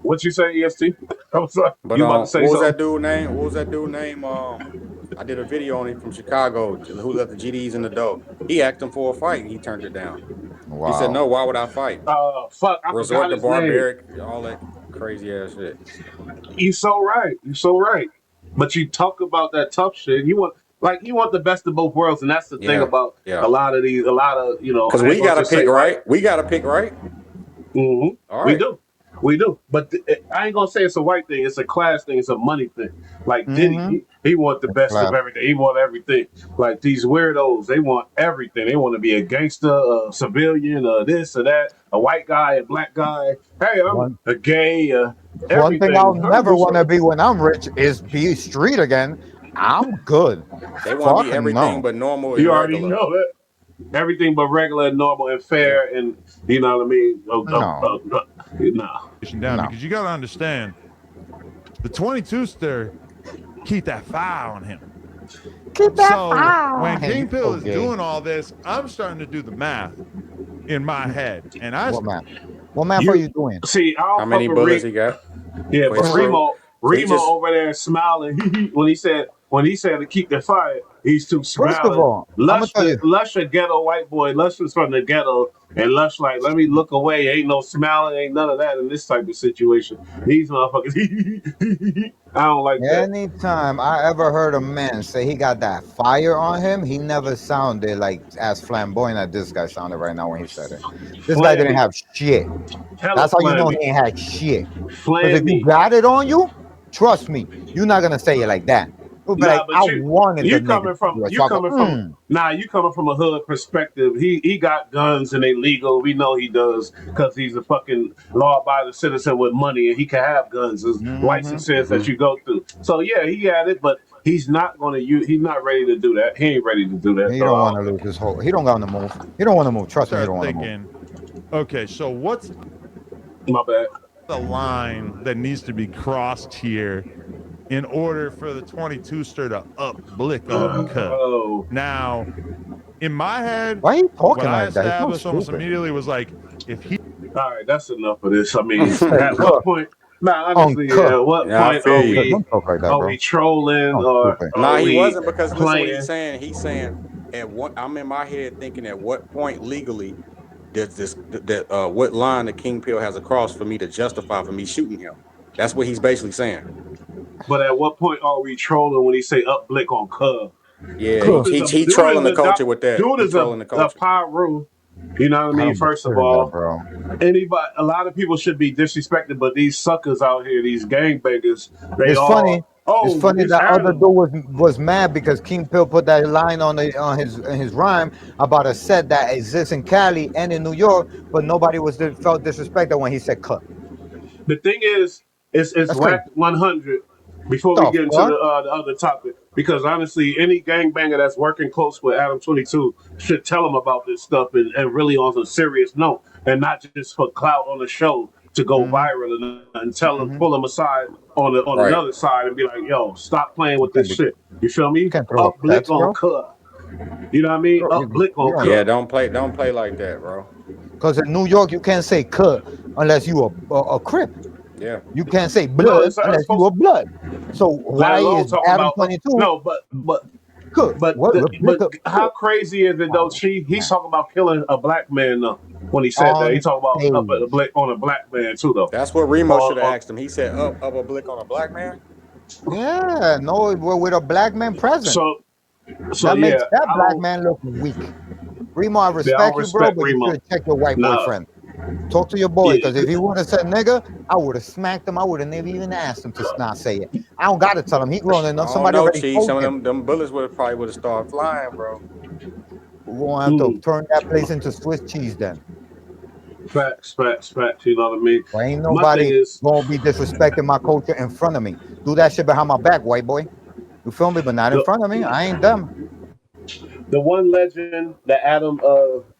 What you say, EST? I'm sorry. But you about to say what was something? that dude name? What was that dude name? I did a video on him from Chicago who left the GDs in the dough. He asked him for a fight and he turned it down. Wow. He said, "No, why would I fight? Fuck, I Resort forgot to his barbaric, all that crazy ass shit." You're so right. You're so right. But you talk about that tough shit. You want the best of both worlds, and that's the thing about a lot of Because we got to pick right. We got to pick right. Mm-hmm. All right. We do. But I ain't gonna say it's a white thing. It's a class thing. It's a money thing. Like Diddy, he want the best of everything. He want everything. Like these weirdos, they want everything. They want to be a gangster, a civilian, this or that, a white guy, a black guy. Hey, I'm a gay. One thing I'll never want to be when I'm rich is be street again. I'm good. They want to be everything but normal. You already know that. Everything but regular and normal and fair, and you know what I mean? No. Down because you got to understand the 22ster keep that fire on him. Keep that so when King Pill is doing all this, I'm starting to do the math in my head. And what math are you doing? See, how many bullets he got? Yeah, but Remo over there smiling when he said to keep the fire. He's too smiling. First of all, Lush a ghetto white boy. Lush is from the ghetto, and Lush like, let me look away. Ain't no smiling, ain't none of that in this type of situation. These motherfuckers. I don't like that. Anytime I ever heard a man say he got that fire on him, he never sounded like as flamboyant as this guy sounded right now when he said it. This guy didn't have shit. That's how you know he ain't had shit. Because if you got it on you, trust me, you're not gonna say it like that. But like, I wanted you coming from a hood perspective. He got guns and they legal. We know he does because he's a fucking law-abiding citizen with money and he can have guns. There's licenses that you go through. So yeah, he had it, but he's not going to use. He's not ready to do that. He ain't ready to do that. He don't want to lose his whole. He don't want to move. He don't want to move. Trust me, he don't want to move. Okay, so what's my bad? The line that needs to be crossed here in order for the 22ster to up blick on cut. Now, in my head, why are you talking what I like that? established almost immediately was like, if he. All right, that's enough of this. I mean, at what point? Honestly, at what point are we trolling or? He wasn't because listen what he's saying. He's saying I'm in my head thinking at what point legally does what line the King Pill has across for me to justify for me shooting him. That's what he's basically saying. But at what point are we trolling when he say up blick on Cub? Yeah, he trolling the culture with that. Dude is a pyro. You know what I mean? First of all, a lot of people should be disrespected, but these suckers out here, these gangbangers, it's funny that other dude was mad because King Pill put that line on his rhyme about a set that exists in Cali and in New York, but nobody felt disrespected when he said cut. The thing is, it's whack 100 before we get into the other topic. Because honestly, any gangbanger that's working close with Adam 22 should tell him about this stuff and really on a serious note, and not just for clout on the show to go viral and tell him, pull him aside on another side and be like, yo, stop playing with this shit. You feel me? Up blick on cut. You know what I mean? Up blick on cut. Yeah, don't play like that, bro. Because in New York, you can't say cut unless you a Crip. Yeah. You can't say blood unless you a blood. So why is Adam 22? No, but how crazy is it though? He's talking about killing a black man though. When he said that, he talking about up a blick on a black man too though. That's what Remo should have asked him. He said up a blick on a black man. Yeah, no, with a black man present. So that makes that black man look weak. Remo, I respect you, bro, but you should check your white boyfriend. Talk to your boy, Yeah, because if he would have said nigga, I would have smacked him. I would have never even asked him to not say it. I don't gotta tell him. He grown enough. I don't Somebody know, already Chief. told Some of him. them bullets would have started flying, bro. We're gonna have to mm, turn that place into Swiss cheese then. facts. You know what I mean? Well, ain't My thing nobody is gonna be disrespecting my culture in front of me. Do that shit behind my back, white boy. You feel me? But not in the front of me. I ain't them. the one legend that Adam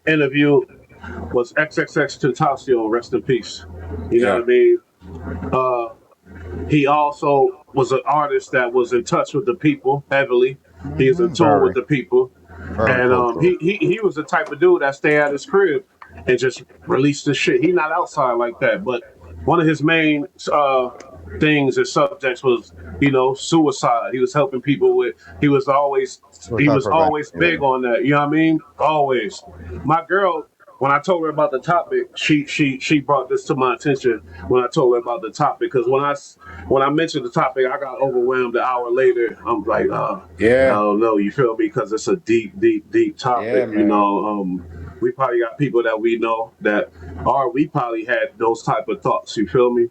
interviewed was XXX Tentacion. Rest in peace. You know Yeah, what I mean? Uh, he also was an artist that was in touch with the people heavily. He is in tune with Very, the people, very and cultural. he was the type of dude that stay at his crib and just release the shit. He not outside like that, but one of his main things and subjects was suicide. He was helping people with. He Suicide was prevention. always Yeah. big on that. You know what I mean? Always. My girl, when I told her about the topic, she brought this to my attention when I told her about the topic, because when I mentioned the topic, I got overwhelmed an hour later. I'm like, I yeah, don't know. You feel me? Because it's a deep yeah, topic. man. We probably got people that we know that are we probably had those type of thoughts. You feel me?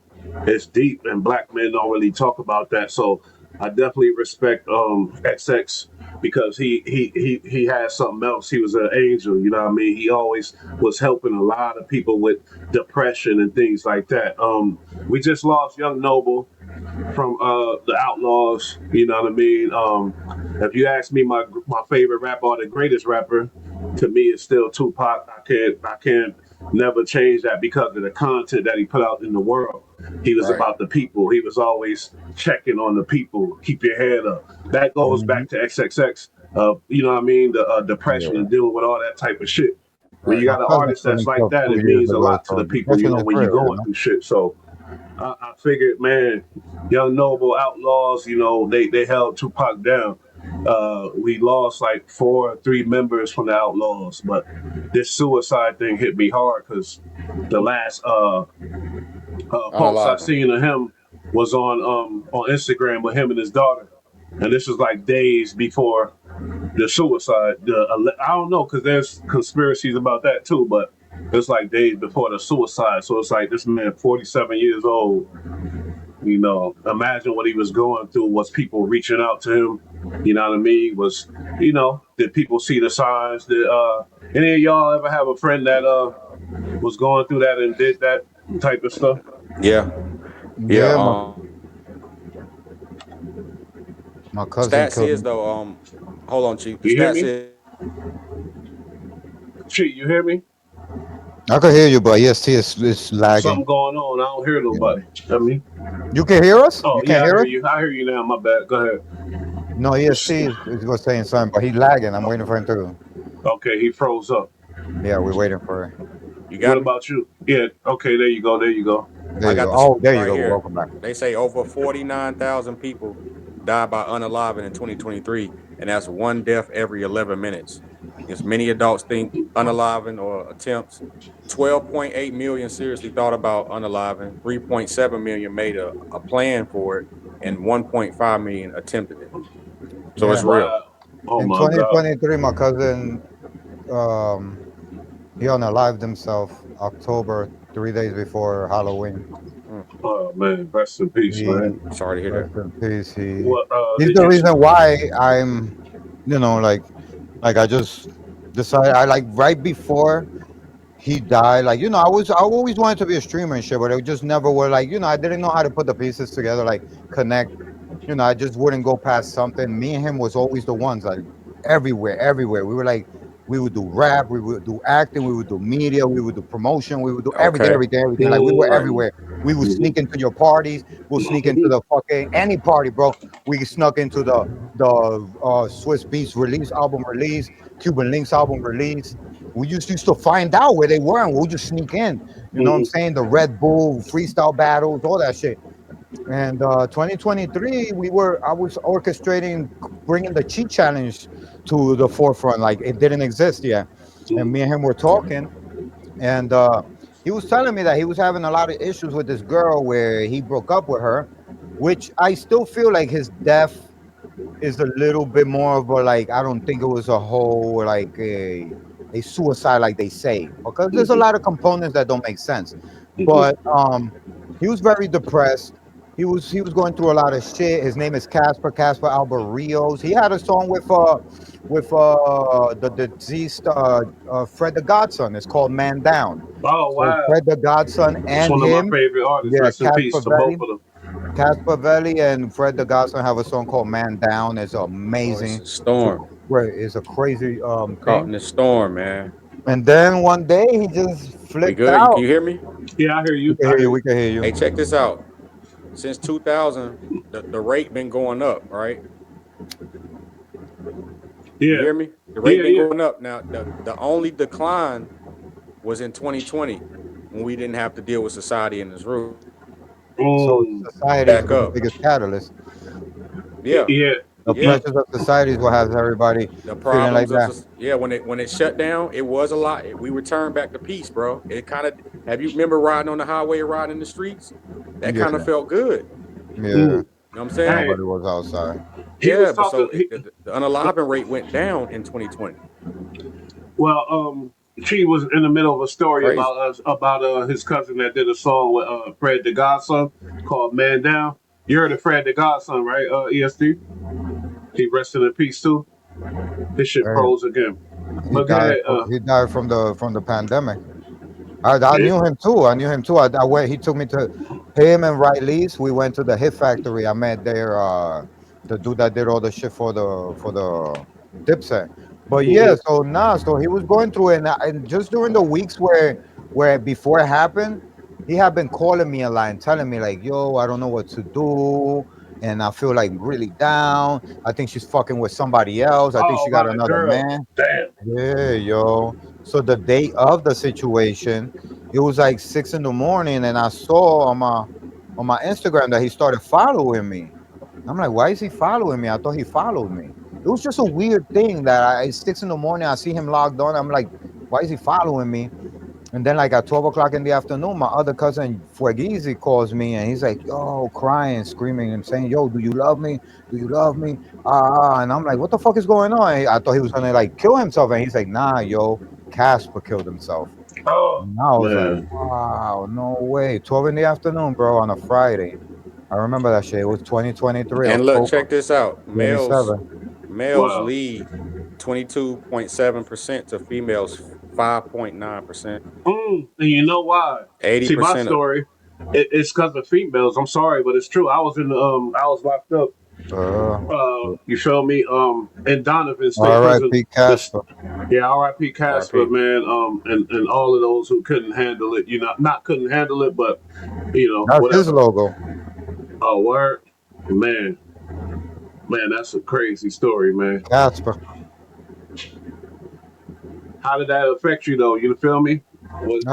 It's deep, and black men don't really talk about that. So I definitely respect XX, because he had something else. He was an angel. You know what I mean? He always was helping a lot of people with depression and things like that. We just lost Young Noble from the Outlaws. You know what I mean? If you ask me, my favorite rapper or the greatest rapper, to me is still Tupac. I can't never change that because of the content that he put out in the world. He was Right. about the people. He was always checking on the people. Keep your head up. That goes Mhm. back to XXX. You know what I mean? The depression Yeah. and dealing with all that type of shit. When you Right. My got an cousin artist killed that's like himself that, two it years means a ago, lot to so the people. that's in his When you're crib, going through shit. So I figured, man, Young Noble Outlaws, they held Tupac down. We lost like 3 members from the Outlaws, but this suicide thing hit me hard because the last post I Unalive. seen of him was on Instagram with him and his daughter, and this was like days before the suicide. I don't know, because there's conspiracies about that too, but it's like days before the suicide. So it's like this man, 47 years old. Imagine what he was going through. Was people reaching out to him? You know what I mean? Did people see the signs? Did any of y'all ever have a friend that was going through that and did that type of stuff? Yeah, yeah. Yeah, my cousin Stats killed is him. though. Hold on, Chief. The You hear stats me? is Cheat, you hear me? I could hear you, but yes, it's Something lagging. going on. I don't hear Yeah. nobody. I mean, You can hear us? oh You can't yeah, I hear hear us? you. I hear you now. My bad. Go ahead. No, EST is was saying something, but he's lagging. I'm waiting for him to. Okay, he froze up. Yeah, we're waiting for it. you What got me. about you? Yeah. Okay. There you go. There you go. There I you got go. the Oh, stats there you right go. here. Welcome back. They say over 49,000 people died by unaliving in 2023, and that's one death every 11 minutes. Yes, many adults think unaliving or attempts. 12.8 million seriously thought about unaliving. 3.7 million made a plan for it, and 1.5 million attempted it. So it's Yeah. real. Wow. Oh In my God. 2023, my cousin, um, he unalived himself October, 3 days before Halloween. Mm, Oh man. Rest in peace, man. He sorry to hear rest that. in peace. What He's did the you? reason why I'm, like I just decided I like right before he died. Like I always wanted to be a streamer and shit, but it just never would. Like I didn't know how to put the pieces together, like connect. I just wouldn't go past something. Me and him was always the ones like everywhere. We were like, we would do rap, we would do acting, we would do media, we would do promotion, we would do everything, Okay. everything. Like we were Right. Mm, everywhere. We would mhm, sneak into your parties. We'll sneak into the fucking any party, bro. We snuck into the Swiss Beats release album release, Cuban Links album release. We just used to find out where they were and we'll just sneak in. You know what I'm mhm, saying? The Red Bull freestyle battles, all that shit. And 2023, I was orchestrating bringing the cheat challenge to the forefront. Like it didn't exist yet. And me and him were talking, and he was telling me that he was having a lot of issues with this girl where he broke up with her, which I still feel like his death is a little bit more of a like I don't think it was a whole like a a suicide like they say, because there's a Mm-hmm. lot of components that don't make sense. Mm-hmm. But he was very depressed. He was going through a lot of shit. His name is Casper Albert Rios. He had a song with the deceased Fred the Godson. It's called Man Down. Oh So wow, Fred the Godson it's and one of my him, favorite artists. yeah, Rest in peace to both of them. Casper Velli and Fred the Godson have a song called Man Down. It's Oh, it's amazing. a It's a storm. it's a crazy Caught thing. in the storm, man. And then one day he just We flipped good? Can out. you hear me? Yeah, I hear We you. can I hear hear you. you. We can hear you. Hey, check this out. Since 2000, the rate been going up, right? You Yeah, hear me? The rate yeah, been yeah. going up. Now, the only decline was in 2020 when we didn't have to deal with society in this room. So Mm. society is Back the up. biggest catalyst. Yeah, Yeah, The yeah. yeah. pressures of society is what has everybody The feeling like problems of that. yeah, when it shut down, it was a lot. We returned back to peace, bro. It kind of have you remember riding on the highway, riding in the streets? That kind of Yeah, felt good. yeah. Mm. You know what I'm saying? Hey, Nobody was outside. he Yeah, was but talking. so the unaliving rate went down in 2020. Well, she was in the middle of a story Crazy. about us about his cousin that did a song with Fred the Godson called "Man Down." You heard of Fred the Godson, right? EST. He rested in peace too. This shit Hey, froze again. he But go died. ahead. He died from the pandemic. I Yeah. knew him too. I knew him too. I went. He took me to him and Riley's. We went to the Hit Factory. I met there. The dude that did all the shit for the Dipset. But yeah, Mhm. so nah. So he was going through it, and just during the weeks where before it happened, he had been calling me a lot and telling me like, "Yo, I don't know what to do." And I feel like really down. I think she's fucking with somebody else. I think Oh she got my another girl. man. Damn. Yeah, yo. So the day of the situation, it was like 6 in the morning, and I saw on my Instagram that he started following me. I'm like, why is he following me? I thought he followed me. It was just a weird thing that it's 6 in the morning. I see him logged on. I'm like, why is he following me? And then like at 12 o'clock in the afternoon, my other cousin Fuegizi calls me and he's like, yo, crying, screaming and saying, yo, do you love me? Do you love me? And I'm like, what the fuck is going on? I thought he was gonna like kill himself. And he's like, nah, yo, Casper killed himself. Oh And I was like, man. wow, no way. 12 in the afternoon, bro, on a Friday. I remember that shit. It was 2023, And look, October check this out. 27. Males Wow. lead 22.7% to females 5.9%. And you know why? See, my 80% of story, it's because of females. I'm sorry, but it's true. I was in the I was locked up. Uh, You feel me? In Donovan State Prison. R.I.P. This, Casper. yeah, R.I.P. Casper, RP. man. And all of those who couldn't handle it. You know, not couldn't handle it, but That's his whatever. logo, Oh, word, man, man, that's a crazy story, man. Casper. How did that affect you, though? You feel me? What?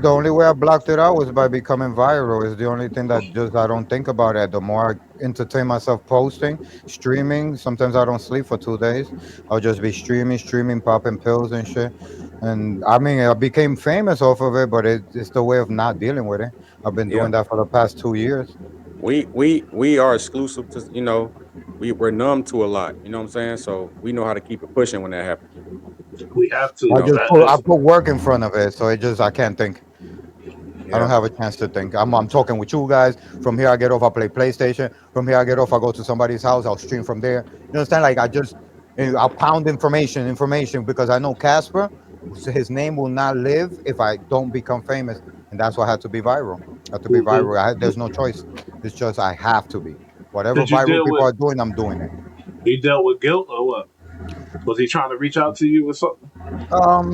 The only way I blocked it out was by becoming viral. Is the only thing that just I don't think about it. The more I entertain myself posting, streaming. Sometimes I don't sleep for 2 days. I'll just be streaming, popping pills and shit. And I mean, I became famous off of it, but it's the way of not dealing with it. I've been Yeah. doing that for the past 2 years. We are exclusive to, we're numb to a lot. You know what I'm saying? So we know how to keep it pushing when that happens. We have You to. I know? just That put I is. put work in front of it, so I can't think. I don't Yeah. have a chance to think. I'm talking with you guys. From here, I get off. I play PlayStation. From here, I get off. I go to somebody's house. I'll stream from there. You understand? Like I'll pound information because I know Casper. His name will not live if I don't become famous, and that's why I had to be viral. I have to be Mhm. viral. There's no choice. It's just I have to be. Whatever Did you viral deal people with? are doing, I'm doing it. He dealt with guilt or what? Was he trying to reach out to you or something?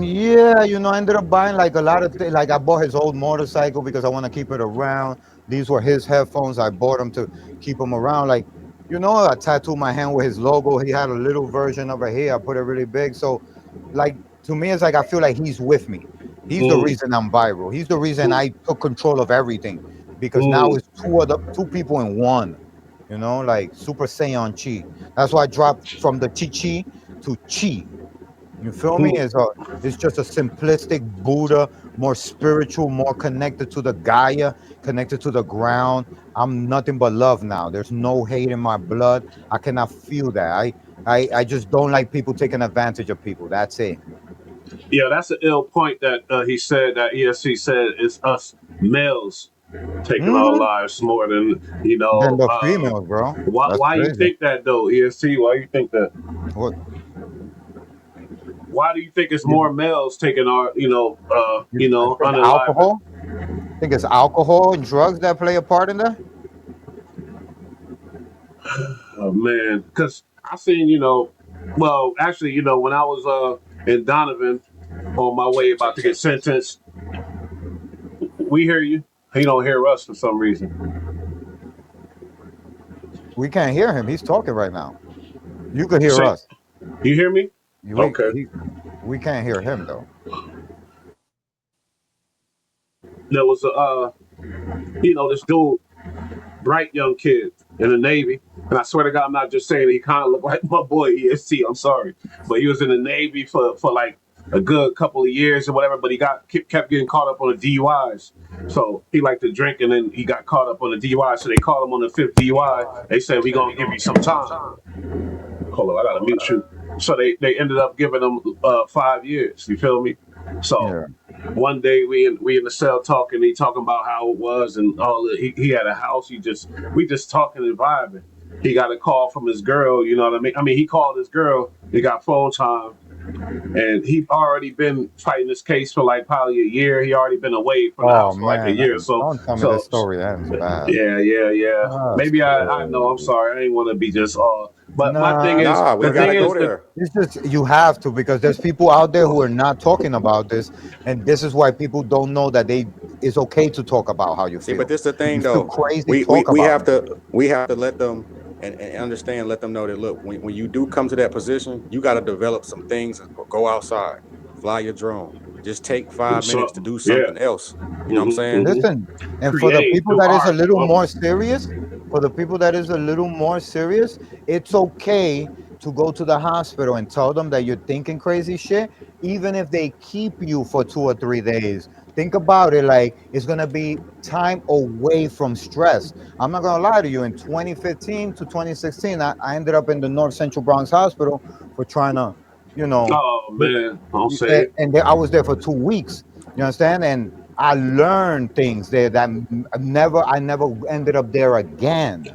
Yeah, I ended up buying like a lot of things. Like I bought his old motorcycle because I want to keep it around. These were his headphones. I bought them to keep them around. Like, I tattooed my hand with his logo. He had a little version of it here. I put it really big. So, like, to me, it's like I feel like he's with me. He's the Mm, reason I'm viral. He's the reason mm, I took control of everything because now mm, it's two people in one. Like Super Saiyan Chi. That's why I dropped from the Chi to Chi. You feel me? mm. It's just a simplistic Buddha, more spiritual, more connected to the Gaia, connected to the ground. I'm nothing but love now. There's no hate in my blood. I cannot feel that. I just don't like people taking advantage of people. That's it. Yeah, that's an ill point that he said that ESC said it's us males taking our Mm-hmm. lives more than Then the females, bro. That's why you crazy. think that though, ESC? Why you think that? What Why do you think it's you, more males taking our I think unaliving? alcohol. I think it's alcohol and drugs that play a part in that. Oh man, because I seen well actually when I was in Donovan on my way about to get sentenced, we hear you. He don't hear us for some reason. We can't hear him. He's talking right now. You could hear Say, us. you hear me? We Okay. we can't hear him though. There was a this dude, bright young kid in the Navy. And I swear to God, I'm not just saying it, he kind of looked like my boy EST. I'm sorry, but he was in the Navy for like a good couple of years or whatever. But he kept getting caught up on the DUIs. So he liked to drink, and then he got caught up on the DUI. So they called him on the fifth DUI. They said we gonna give you some time. Hold on, I gotta mute you. So they ended up giving him 5 years. You feel me? So Yeah. one day we in the cell talking. He talking about how it was and all. He had a house. We just talking and vibing. He got a call from his girl. You know what I mean? I mean, he called his girl. He got phone time, and he already been fighting this case for like probably a year. He already been away from the Oh house for like a man, year. So don't tell me this so story ends bad. yeah. That's Maybe I know. I'm crazy. sorry. I ain't want to be just but my thing Nah, is Nah, we the but thing gotta go is there. it's just you have to because there's people out there who are not talking about this, and this is why people don't know that it's okay to talk about how you See, but feel. this the If thing you feel though. crazy, We talk we about have it. to let them and understand, let them know that look, when you do come to that position, you got to develop some things and go outside, fly your drone, just take 5 minutes to something. do Yeah. something else. You know what I'm hmm saying? hmm Listen, and for the Create, people do that is a art. little more serious, for the people that is a little more serious, it's okay to go to the hospital and tell them that you're thinking crazy shit, even if they keep you for 2 or 3 days. Think about it like it's gonna be time away from stress. I'm not gonna lie to you. In 2015 to 2016, I ended up in the North Central Bronx Hospital for trying to, you know, Oh man, don't say it. I was there for 2 weeks. You understand? And I learned things there that I never ended up there again.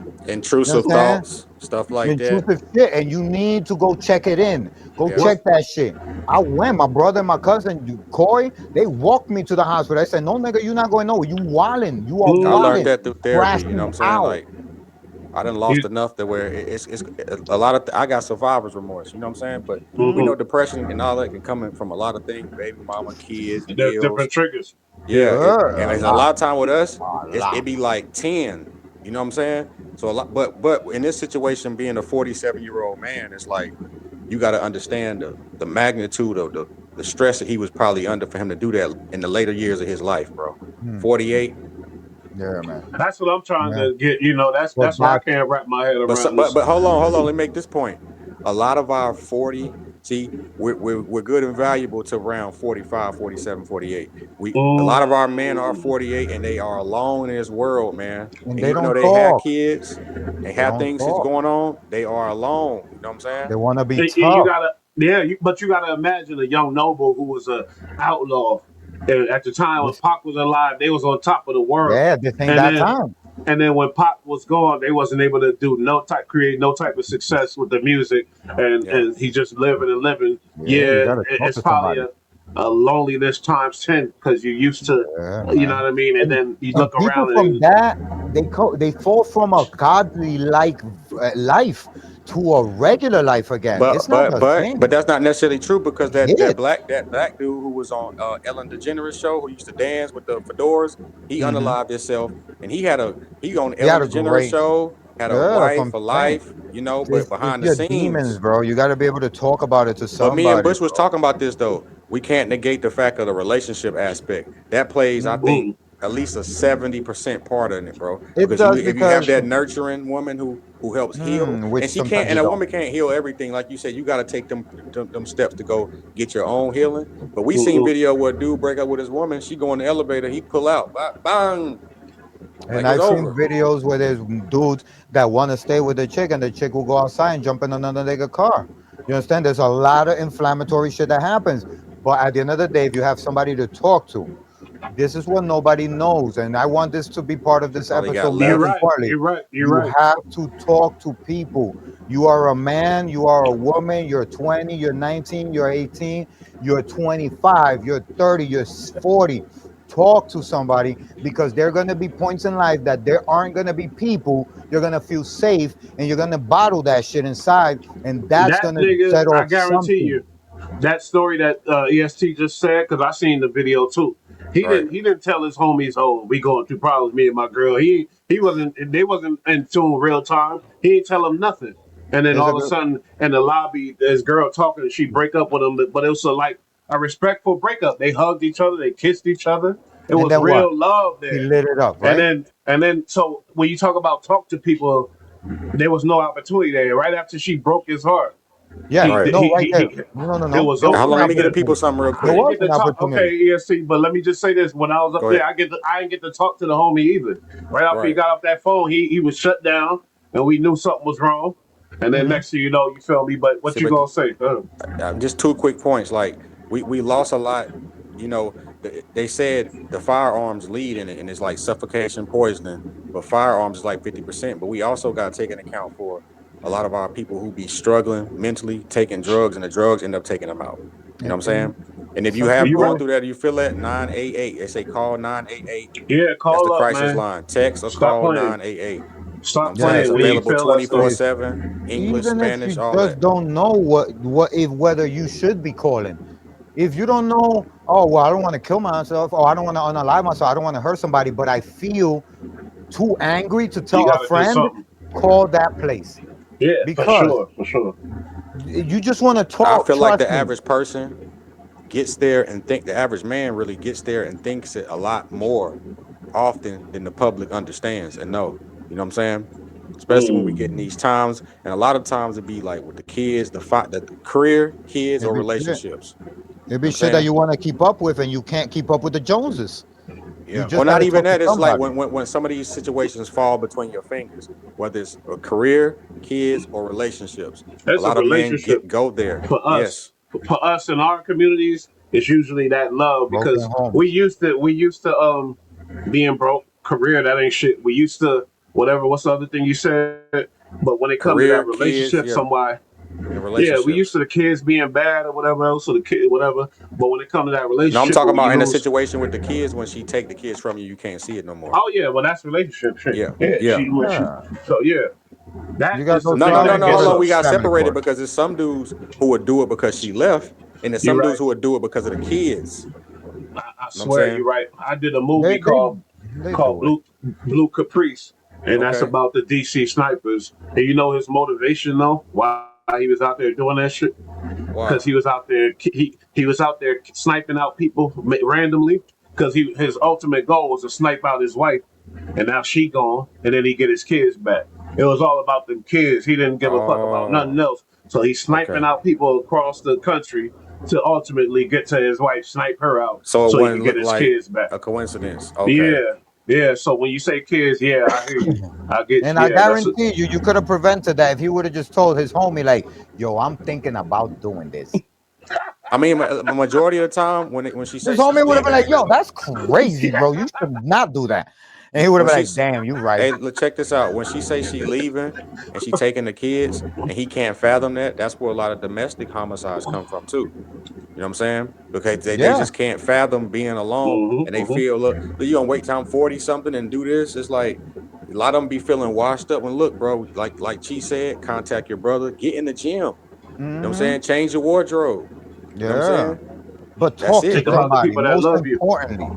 You Intrusive understand? thoughts, stuff like that. Intrusive shit, and you need to go check it in. Go Yeah, What? check that shit. I went. My brother and my cousin Corey, they walked me to the hospital. I said, "No, nigga, you're not going nowhere. You wildin'. You are I learned Mm, wildin'. that through therapy. You know Crashing what I'm saying? out." Like I done lost you, enough that where it's a lot of I got survivor's remorse. You know what I'm saying? But we know Mm, hmm depression and all that can come in from a lot of things: baby mama, kids, There's bills. different triggers. Yeah, Yeah. and a it's a lot, lot of time with us, a lot. it be like 10. You know what I'm saying? So a lot, but in this situation, being a 47-year-old man, it's like you got to understand the magnitude of the stress that he was probably under for him to do that in the later years of his life, bro. Mm, 48. yeah, man. That's what I'm trying Yeah, to get. but That's why I that's can't wrap my head But around this. but hold on. Let me make this point. A lot of our 40, see, we're good and valuable to around 45, 47, 48. A lot of our men are Mm, 48 and they are alone in this world, man. and And they even though don't they have talk. kids, they They have don't things that's talk. going on, they are alone. You know what I'm saying? They want to be you tough. gotta, yeah. But you gotta imagine a young noble who was a outlaw. And at the time when This, Pac was alive, they was on top of the world. yeah, this ain't And that then time. when Pop was gone, they wasn't able to create no type of success with the music, Yeah. and he just living and living. Yeah, you Yeah, gotta talk it's to probably somebody. a loneliness times 10 because you're used to, Yeah, you know man. what I mean, and then you And look people around from and that they fall from a godly like life to a regular life again. It's not the But same. that's not necessarily true because It hits. that black dude who was on Ellen DeGeneres show who used to dance with the fedoras, he Hmm. unalived himself and he on He had Ellen a DeGeneres great. show, had a Yeah, that's what wife, I'm a saying. life, you know, but It's behind the your demons, scenes. bro. You got to be able to talk about it to But me and somebody, Bush was bro. talking about this though. We can't negate the fact of the relationship aspect. That plays, I Mhm. think, mm, at least a 70% part in it, bro. It Because does if you have because that nurturing woman who helps heal, which and she can't, sometimes and you a don't. woman can't heal everything, like you said, you got to take them steps to go get your own healing. But we seen mm, video where a dude break up with his woman, she go in the elevator, he pull out, bang, And like it's I've seen over. videos where there's dudes that want to stay with the chick, and the chick will go outside and jump in another nigga car. You understand? There's a lot of inflammatory shit that happens. But at the end of the day, if you have somebody to talk to, this is what nobody knows, and I want this to be part of this all they got episode You're more left. right. importantly. You're right. You're You right. have to talk to people. You are a man, you are a woman, you're 20, you're 19, you're 18, you're 25, you're 30, you're 40. Talk to somebody, because there are going to be points in life that there aren't going to be people. You're going to feel safe, and you're going to bottle that shit inside, and that's That going to nigga, set I off guarantee something. you, that story that EST just said, because I seen the video too. He Right. didn't tell his homies, "Oh, we going through problems, me and my girl." He wasn't. They wasn't in tune real time. He didn't tell them nothing. And then It's a all of a good, sudden, in the lobby, this girl talking, and she break up with him. But it was like a respectful breakup. They hugged each other. They kissed each other. It and was then what? real love He there. lit it up, right? So when you talk about talk to people, there was no opportunity there. Right after she broke his heart, Yeah, Right. no, right there. No, no, it no. was There Now, was over hold an on. Let right me get the there. people opportunity. something real I There quick. didn't was get an to talk. opportunity. Okay, ESC, but let me just say this: when I was up Go there, ahead. I didn't get to talk to the homie either. Right after he Right. got off that phone, he was shut down, and we knew something was wrong. And then Hmm. next thing you know, you feel me. But what See, you but gonna say? just 2 quick points. Like we lost a lot. You know, they said the firearms lead in it, and it's like suffocation, poisoning. But firearms is like 50%. But we also got to take into account for a lot of our people who be struggling mentally, taking drugs, and the drugs end up taking them out. You know what I'm And saying? And if you some have You going right? people, through that, you feel that 988. They say call 988. Yeah, That's the call up, crisis man. line. Text or Stop call playing. 988. You know what Stop I'm saying? It's playing yes, when you available feel that stuff. 24/7, English, even if Spanish, you all just that. don't know what if whether you should be calling. If you don't know, oh well, I don't want to kill myself, or I don't want to unalive myself, I don't want to hurt somebody, but I feel too angry to You tell a got to do friend, something. call that place, Yeah, for because sure, for sure. you just want to I talk. feel like Trust the me. average person gets there and think the average man really gets there and thinks it a lot more often than the public understands and know. You know what I'm saying? Especially when we get in Mm. these times, and a lot of times it be like with the kids, the career, kids, It or be shit. relationships. It You know be what I'm shit that saying? you want to keep up with, and you can't keep up with the Joneses. You Yeah. Or just got not to even talk to that. It's like somebody. when some of these situations fall between your fingers, whether it's a career, kids, or relationships. A That's a lot of men relationship go there. for us. Yes. For us in our communities, it's usually that love Broken because homes. we used to being broke, career that ain't shit. We used to whatever. What's the other thing you said? But when it comes to that Career, relationship, kids, yeah, somebody and yeah, we used to relationships. the kids being bad or whatever else, or the kid whatever. But when it comes to that No, I'm relationship, talking when about you in a lose, situation with the kids when she take the kids from you, you can't see it no more. oh yeah, well that's relationship shit. Yeah, Yeah, yeah. she when she Yeah. so yeah, that You got is the no No, thing no, child, no, that you no. go gets Hold on. to We us. got family separated court. because there's some dudes who would do it because she left, and there's You're some right. dudes who would do it because of the kids. I You know what I'm swear saying? you're right. I did a They movie they they called do it. Blue Caprice, and that's Okay. about the DC snipers. And you know his motivation though, why he was out there doing that shit? Because he Wow. was out there he was out there sniping out people randomly. Because his ultimate goal was to snipe out his wife, and now she gone, and then he get his kids back. It was all about them kids. He didn't give a fuck about nothing Oh, else. So he's sniping okay. out people across the country to ultimately get to his wife, snipe her out, So it so he can wouldn't get look his like kids back. a coincidence. Okay. Yeah, yeah. So when you say kids, yeah, I hear you. I get And I yeah. That's a, guarantee you could have prevented that if he would have just told his homie, like, yo, I'm thinking about doing this. I mean, the majority of the time when she His say she's homie would have been leaving, like, yo, that's crazy, bro. You should not do that. And he would have when been like, she's damn, you right. hey, check this out. When she say she leaving and she taking the kids and he can't fathom that, that's where a lot of domestic homicides come from too. You know what I'm saying? Because they Yeah. just can't fathom being alone and they feel, look, you gonna wait till I'm 40 something and do this. It's like a lot of them be feeling washed up. And look, bro, like Chi said, contact your brother, get in the gym. You know what I'm Hmm. saying? Change your wardrobe. You know what I'm Yeah. saying? But That's talk to think it. about the somebody. people that Most love you. importantly,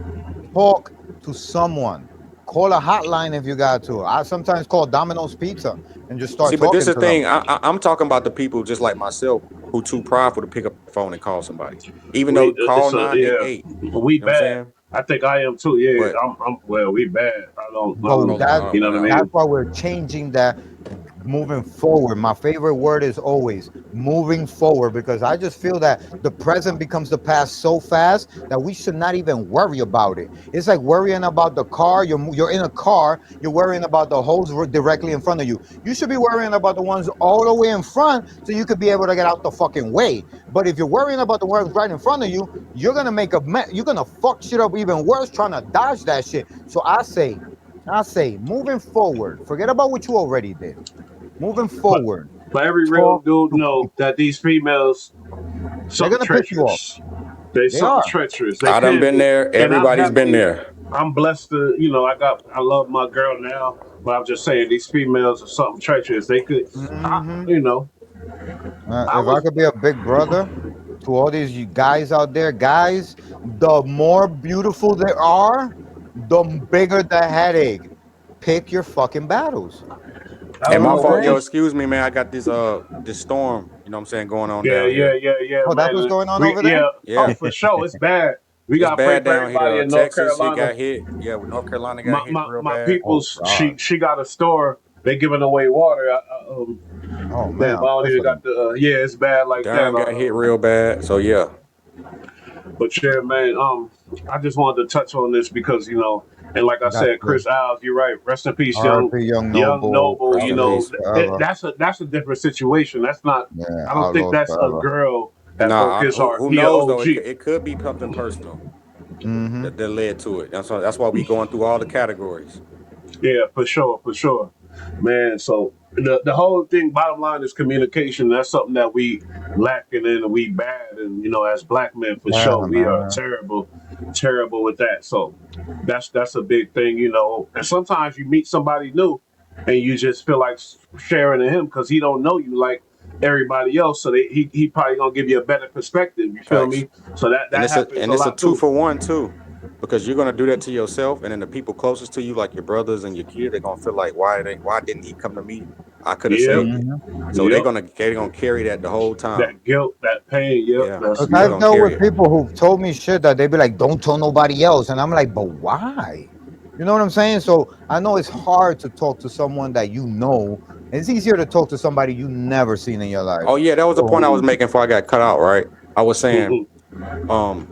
talk to someone. Call a hotline if you got to. I sometimes call Domino's Pizza and just See, start but this talking is to the them. thing. I'm talking about the people just like myself who too prideful to pick up the phone and call somebody. Even though We call it's a yeah. 988. You know We what I'm bad. saying? I think I am too. Yeah, But I'm well. We bad. I don't. But hold on, that hold on, You know bring what I it out. that's mean? why we're changing that moving forward. My favorite word is always moving forward, because I just feel that the present becomes the past so fast that we should not even worry about it. It's like worrying about the car. You're in a car. You're worrying about the holes directly in front of you. You should be worrying about the ones all the way in front, so you could be able to get out the fucking way. But if you're worrying about the ones right in front of you, you're gonna make you're gonna fuck shit up even worse trying to dodge that shit. So I say, moving forward, forget about what you already did. Moving But forward, but every real talk dude to know people. that these females They're something gonna piss you off. treacherous. They They something are. treacherous. They I done can been be. there. And I'm Everybody's been happily there. I'm blessed to, I love my girl now, but I'm just saying these females are something treacherous. They could I Hmm. you know, I If I was could be a big brother to all these guys out there, guys, the more beautiful they are, the bigger the headache. Pick your fucking battles. I You And don't know my what know, I'm fault, yo, saying? man. excuse me, man. I got this storm, you know what I'm saying, going on Yeah, down yeah, here. yeah, yeah, Oh, that's what's man. going on We over there. yeah, oh Yeah. for sure. It's bad. We It's gotta pray bad for down everybody here. in North Texas, it Carolina. got hit. Yeah, North Carolina got My hit my, real my bad. Oh people's God. she got a store. They giving away water. Oh man, Damn, I I don't feel even for got them. the. Yeah, it's bad like that. Darren got hit real bad. So yeah. But yeah, man. I just wanted to touch on this because and like I That's said, good. Chris Isles, you're right. Rest in peace, R.I.P. Young young Noble. noble. Rest in Outlaws peace. forever. That's a different situation. That's not. Yeah, I don't think outlaws that's a forever. girl that broke Nah, his heart. who He a knows though? OG. It could be something personal Hmm. that led to it. That's why we going through all the categories. Yeah, for sure, man. So the whole thing, bottom line, is communication. That's something that we lacking in, and we bad. And as black men, for Yeah, sure, we are man. terrible with that. So that's a big thing. And sometimes you meet somebody new, and you just feel like sharing to him because he don't know you like everybody else. So he probably gonna give you a better perspective. You feel Facts. me? So that happens And a it's a lot two too. for one too. Because you're gonna do that to yourself, and then the people closest to you, like your brothers and your kid, they're gonna feel like why didn't he come to me? I could have Yep, saved it. Hmm. So yep. they're gonna carry that the whole time. That guilt, that pain. Yep, Yeah, that's Cause they're I've yep. gonna dealt carry with it. people who've told me shit that they be like, "Don't tell nobody else," and I'm like, "But why?" You know what I'm saying? So I know it's hard to talk to someone that you know. It's easier to talk to somebody you never seen in your life. Oh yeah, that was the point So I was making before I got cut out. Right, I was saying, Mhm. um,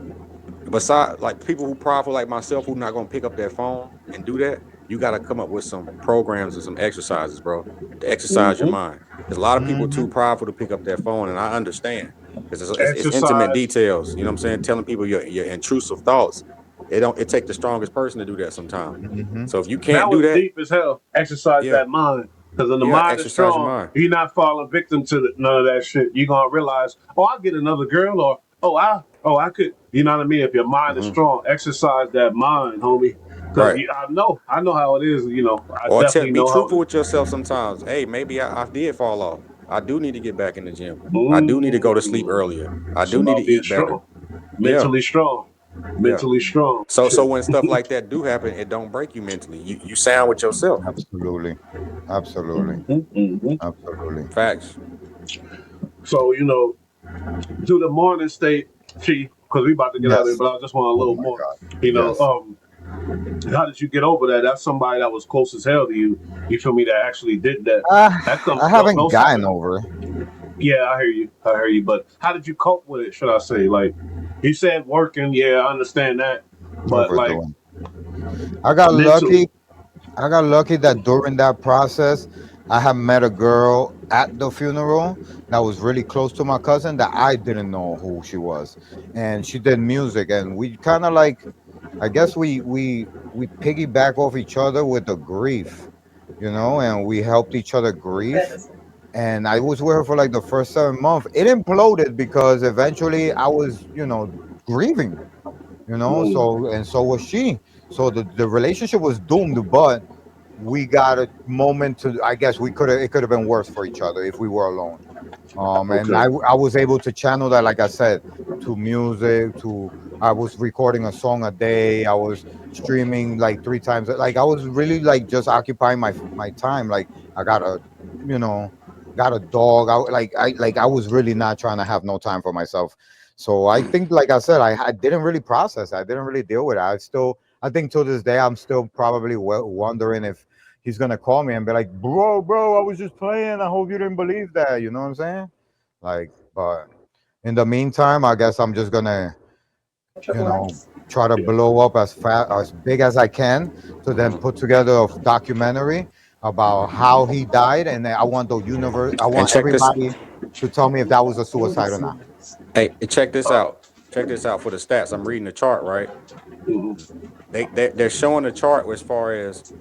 besides like people who prideful like myself who not gonna pick up their phone and do that, you got to come up with some programs and some exercises, bro, to exercise your Mhm. mind. Because a lot of people are too mhm. prideful to pick up their phone, and I understand because it's intimate Exercise. details. You know what I'm saying? Telling people your intrusive thoughts. It take the strongest person to do that sometimes. Mhm. So if you That can't do was that, deep as hell. Exercise yeah, that mind. Because when the yeah, mind is exercise your strong, mind. you're not falling victim to none of that shit. You're gonna realize, oh, I'll get another girl, or I could. You know what I mean? If your mind is Hmm. strong, exercise that mind, homie. Because Right. I know how it is. I Or definitely be know how it truthful is. with yourself sometimes. Hey, maybe I did fall off. I do need to get back in the gym. I do need to go to sleep earlier. I It's do need to about being eat better. strong, Yeah, mentally strong, yeah. mentally strong. So Shit. when stuff like that do happen, it don't break you mentally. You sound with yourself. Absolutely. Absolutely. Mhm. Absolutely. Facts. So do the morning state, Chief, because we about to get out of here, Yes. but I just want a Oh little my more. God. You know, Yes. how did you get over that? That's somebody that was close as hell to you. You feel me? That actually did that. Uh, That come I haven't those type gotten of over it. yeah. I hear you. I hear you. But how did you cope with it? Should I say? Like you said, working. Yeah, I understand that. But like Overdoing. I got mentally, lucky. I got lucky that during that process, I had met a girl at the funeral that was really close to my cousin that I didn't know who she was, and she did music, and we kind of like, I guess we piggyback off each other with the grief, and we helped each other grieve. And I was with her for like the first 7 months. It imploded because eventually I was, grieving, mm, so was she. So the relationship was doomed, but we got a moment to, I guess it could have been worse for each other if we were alone. And okay, I was able to channel that, like I said, to music, to I was recording a song a day. I was streaming like 3 times. Like I was really like just occupying my time. Like I you know got a dog. I was really not trying to have no time for myself. So I think, like I said, I didn't really process. I didn't really deal with it. I think till this day I'm still probably wondering if he's gonna call me and be like, bro, I was just playing. I hope you didn't believe that. You know what I'm saying? Like, but in the meantime, I guess I'm just gonna, try to blow up as big as I can, to then put together a documentary about how he died, and then I want the universe, I And want check this. everybody to tell me if that was a suicide or not. Hey, check this out. Check this out for the stats. I'm reading the chart, right? They're showing the chart as far as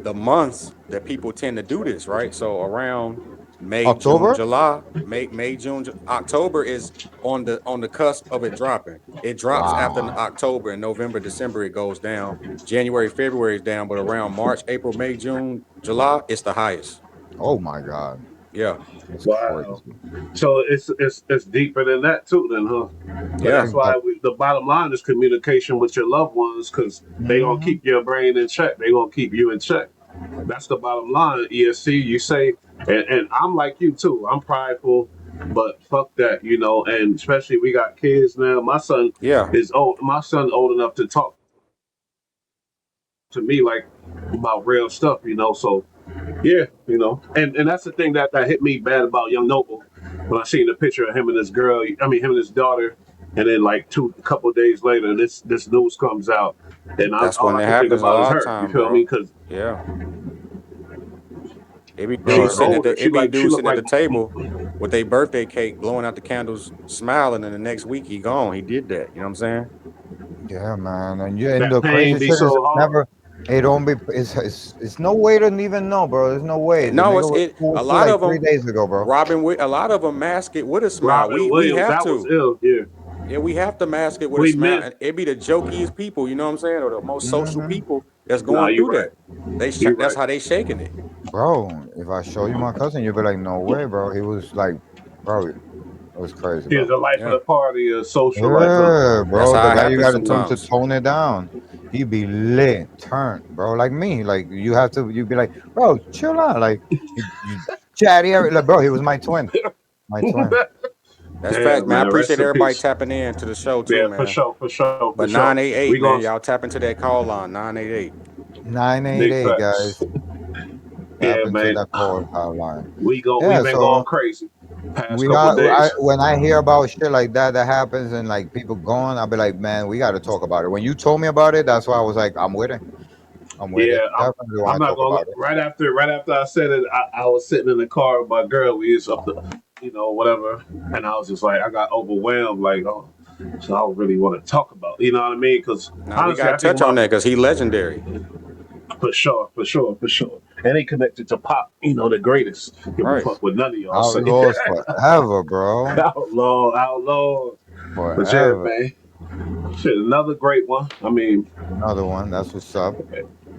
the months that people tend to do this, right? So around May, June, October. July, May, June, October is on the cusp of it dropping. It drops after Wow. October, and November, December it goes down. January, February is down, but around March, April, May, June, July, it's the highest. Oh my God. Yeah. It's Wow. crazy. So it's deeper than that too, then, huh? But Yeah. that's why the bottom line is communication with your loved ones, because they gonna keep your brain in check. They gonna keep you in check. That's the bottom line. ESC, you say, and I'm like you too. I'm prideful, but fuck that, And especially we got kids now. My son is old. My son old enough to talk to me like about real stuff, So yeah, and that's the thing that hit me bad about Young Noble when I seen the picture of him and his girl. I mean, him and his daughter, and then like a couple days later, this news comes out, and That's all when I it can think happens a about is lot of her. time, You feel bro. me? Because Yeah. They be she's dudes sitting older. it be dudes look sitting at like the table with their birthday cake, blowing out the candles, smiling, and the next week he gone. He did that. You know what I'm saying? Yeah, man. And that the pain crazy be shit is so hard. it don't be, it's no way to even know, bro. There's no way. The No, nigga it's was it. cool A for lot like of 3 them, days ago, bro. a lot of them mask it with a smile. Robin We Williams, have that was to. ill. Yeah, Yeah, we have to mask it with a we smile. missed. And it be the jokiest people, you know what I'm saying, or the most social people that's Nah, going you through right. that. You That's right. how they shaking it. Bro, if I show you my cousin, you'll be like, no way, bro. He was like, bro, it was crazy, Here's bro. the life of Yeah, the party, a social life, huh? Yeah, that's bro. The how it guy, you happens gotta tell him to sometimes. tone it down. He be lit, turned, bro. Like me. Like you be like, bro, chill out. Like you chatty, like, bro. He was my twin. My twin. That's facts, Damn, man. I man. Rest appreciate in everybody peace. tapping in to the show too, Yeah, for man. sure, for sure, for But sure. 988, We man, gonna y'all tap into that call line 988. 988, big facts. guys. Yeah, Tap into man. that call hotline. We Yeah, been going so crazy past we couple got days. when I hear about shit like that happens and like people gone, I'll be like, man, we got to talk about it. When you told me about it, that's why I was like, I'm with it. I'm with Yeah, it. Definitely I'm want to not talk gonna. about it. Right after I said it, I was sitting in the car with my girl. We was up the, whatever, and I was just like, I got overwhelmed. Like, oh, so I don't really want to talk about. You know what I mean? Because Now we honestly, gotta I think touch on about that because he legendary. for sure, and he connected to pop. The greatest. Give a Right. fuck what none of y'all say. Outlaws forever, bro. Outlaw. But yeah, Forever. man. Shit, another great one. I mean, Another one. That's what's up.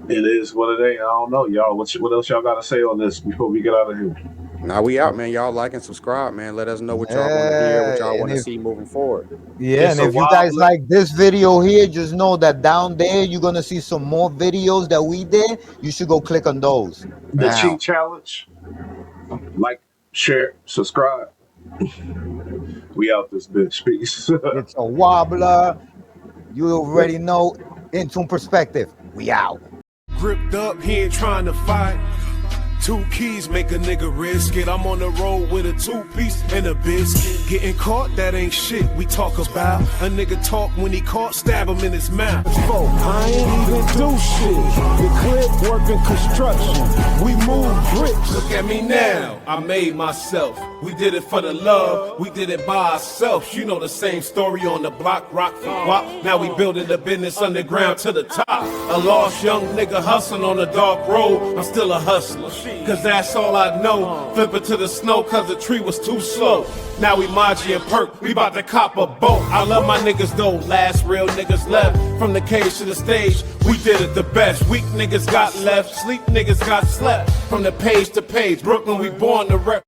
it is what it is. I don't know, y'all. What else y'all got to say on this before we get out of here? Now we out, man. Y'all like and subscribe, man. Let us know what y'all want to hear, Yeah, what y'all and want to see moving forward. and It's a if you wild guys blend. like this video here, just know that down there you're gonna see some more videos that we did. You should go click on those The now. cheat challenge. Like, share, subscribe. We out this bitch. Peace. It's a wobbler. You already know. Into perspective. We out. Gripped up, he ain't trying to fight. 2 keys make a nigga risk it. I'm on the road with a 2-piece and a biscuit. Getting caught, that ain't shit we talk about. A nigga talk when he caught, stab him in his mouth. I ain't even do shit. The clip working construction. We move bricks. Look at me now. I made myself. We did it for the love. We did it by ourselves. You know the same story on the block, rock for guap. Now we building the business underground to the top. A lost young nigga hustling on the dark road. I'm still a hustler. Cause that's all I know. Flip it to the snow cause the tree was too slow. Now we Maji and Perk, we bout to cop a boat. I love my niggas though, last real niggas left. From the cage to the stage, we did it the best. Weak niggas got left, sleep niggas got slept. From the page to page, Brooklyn we born to rep.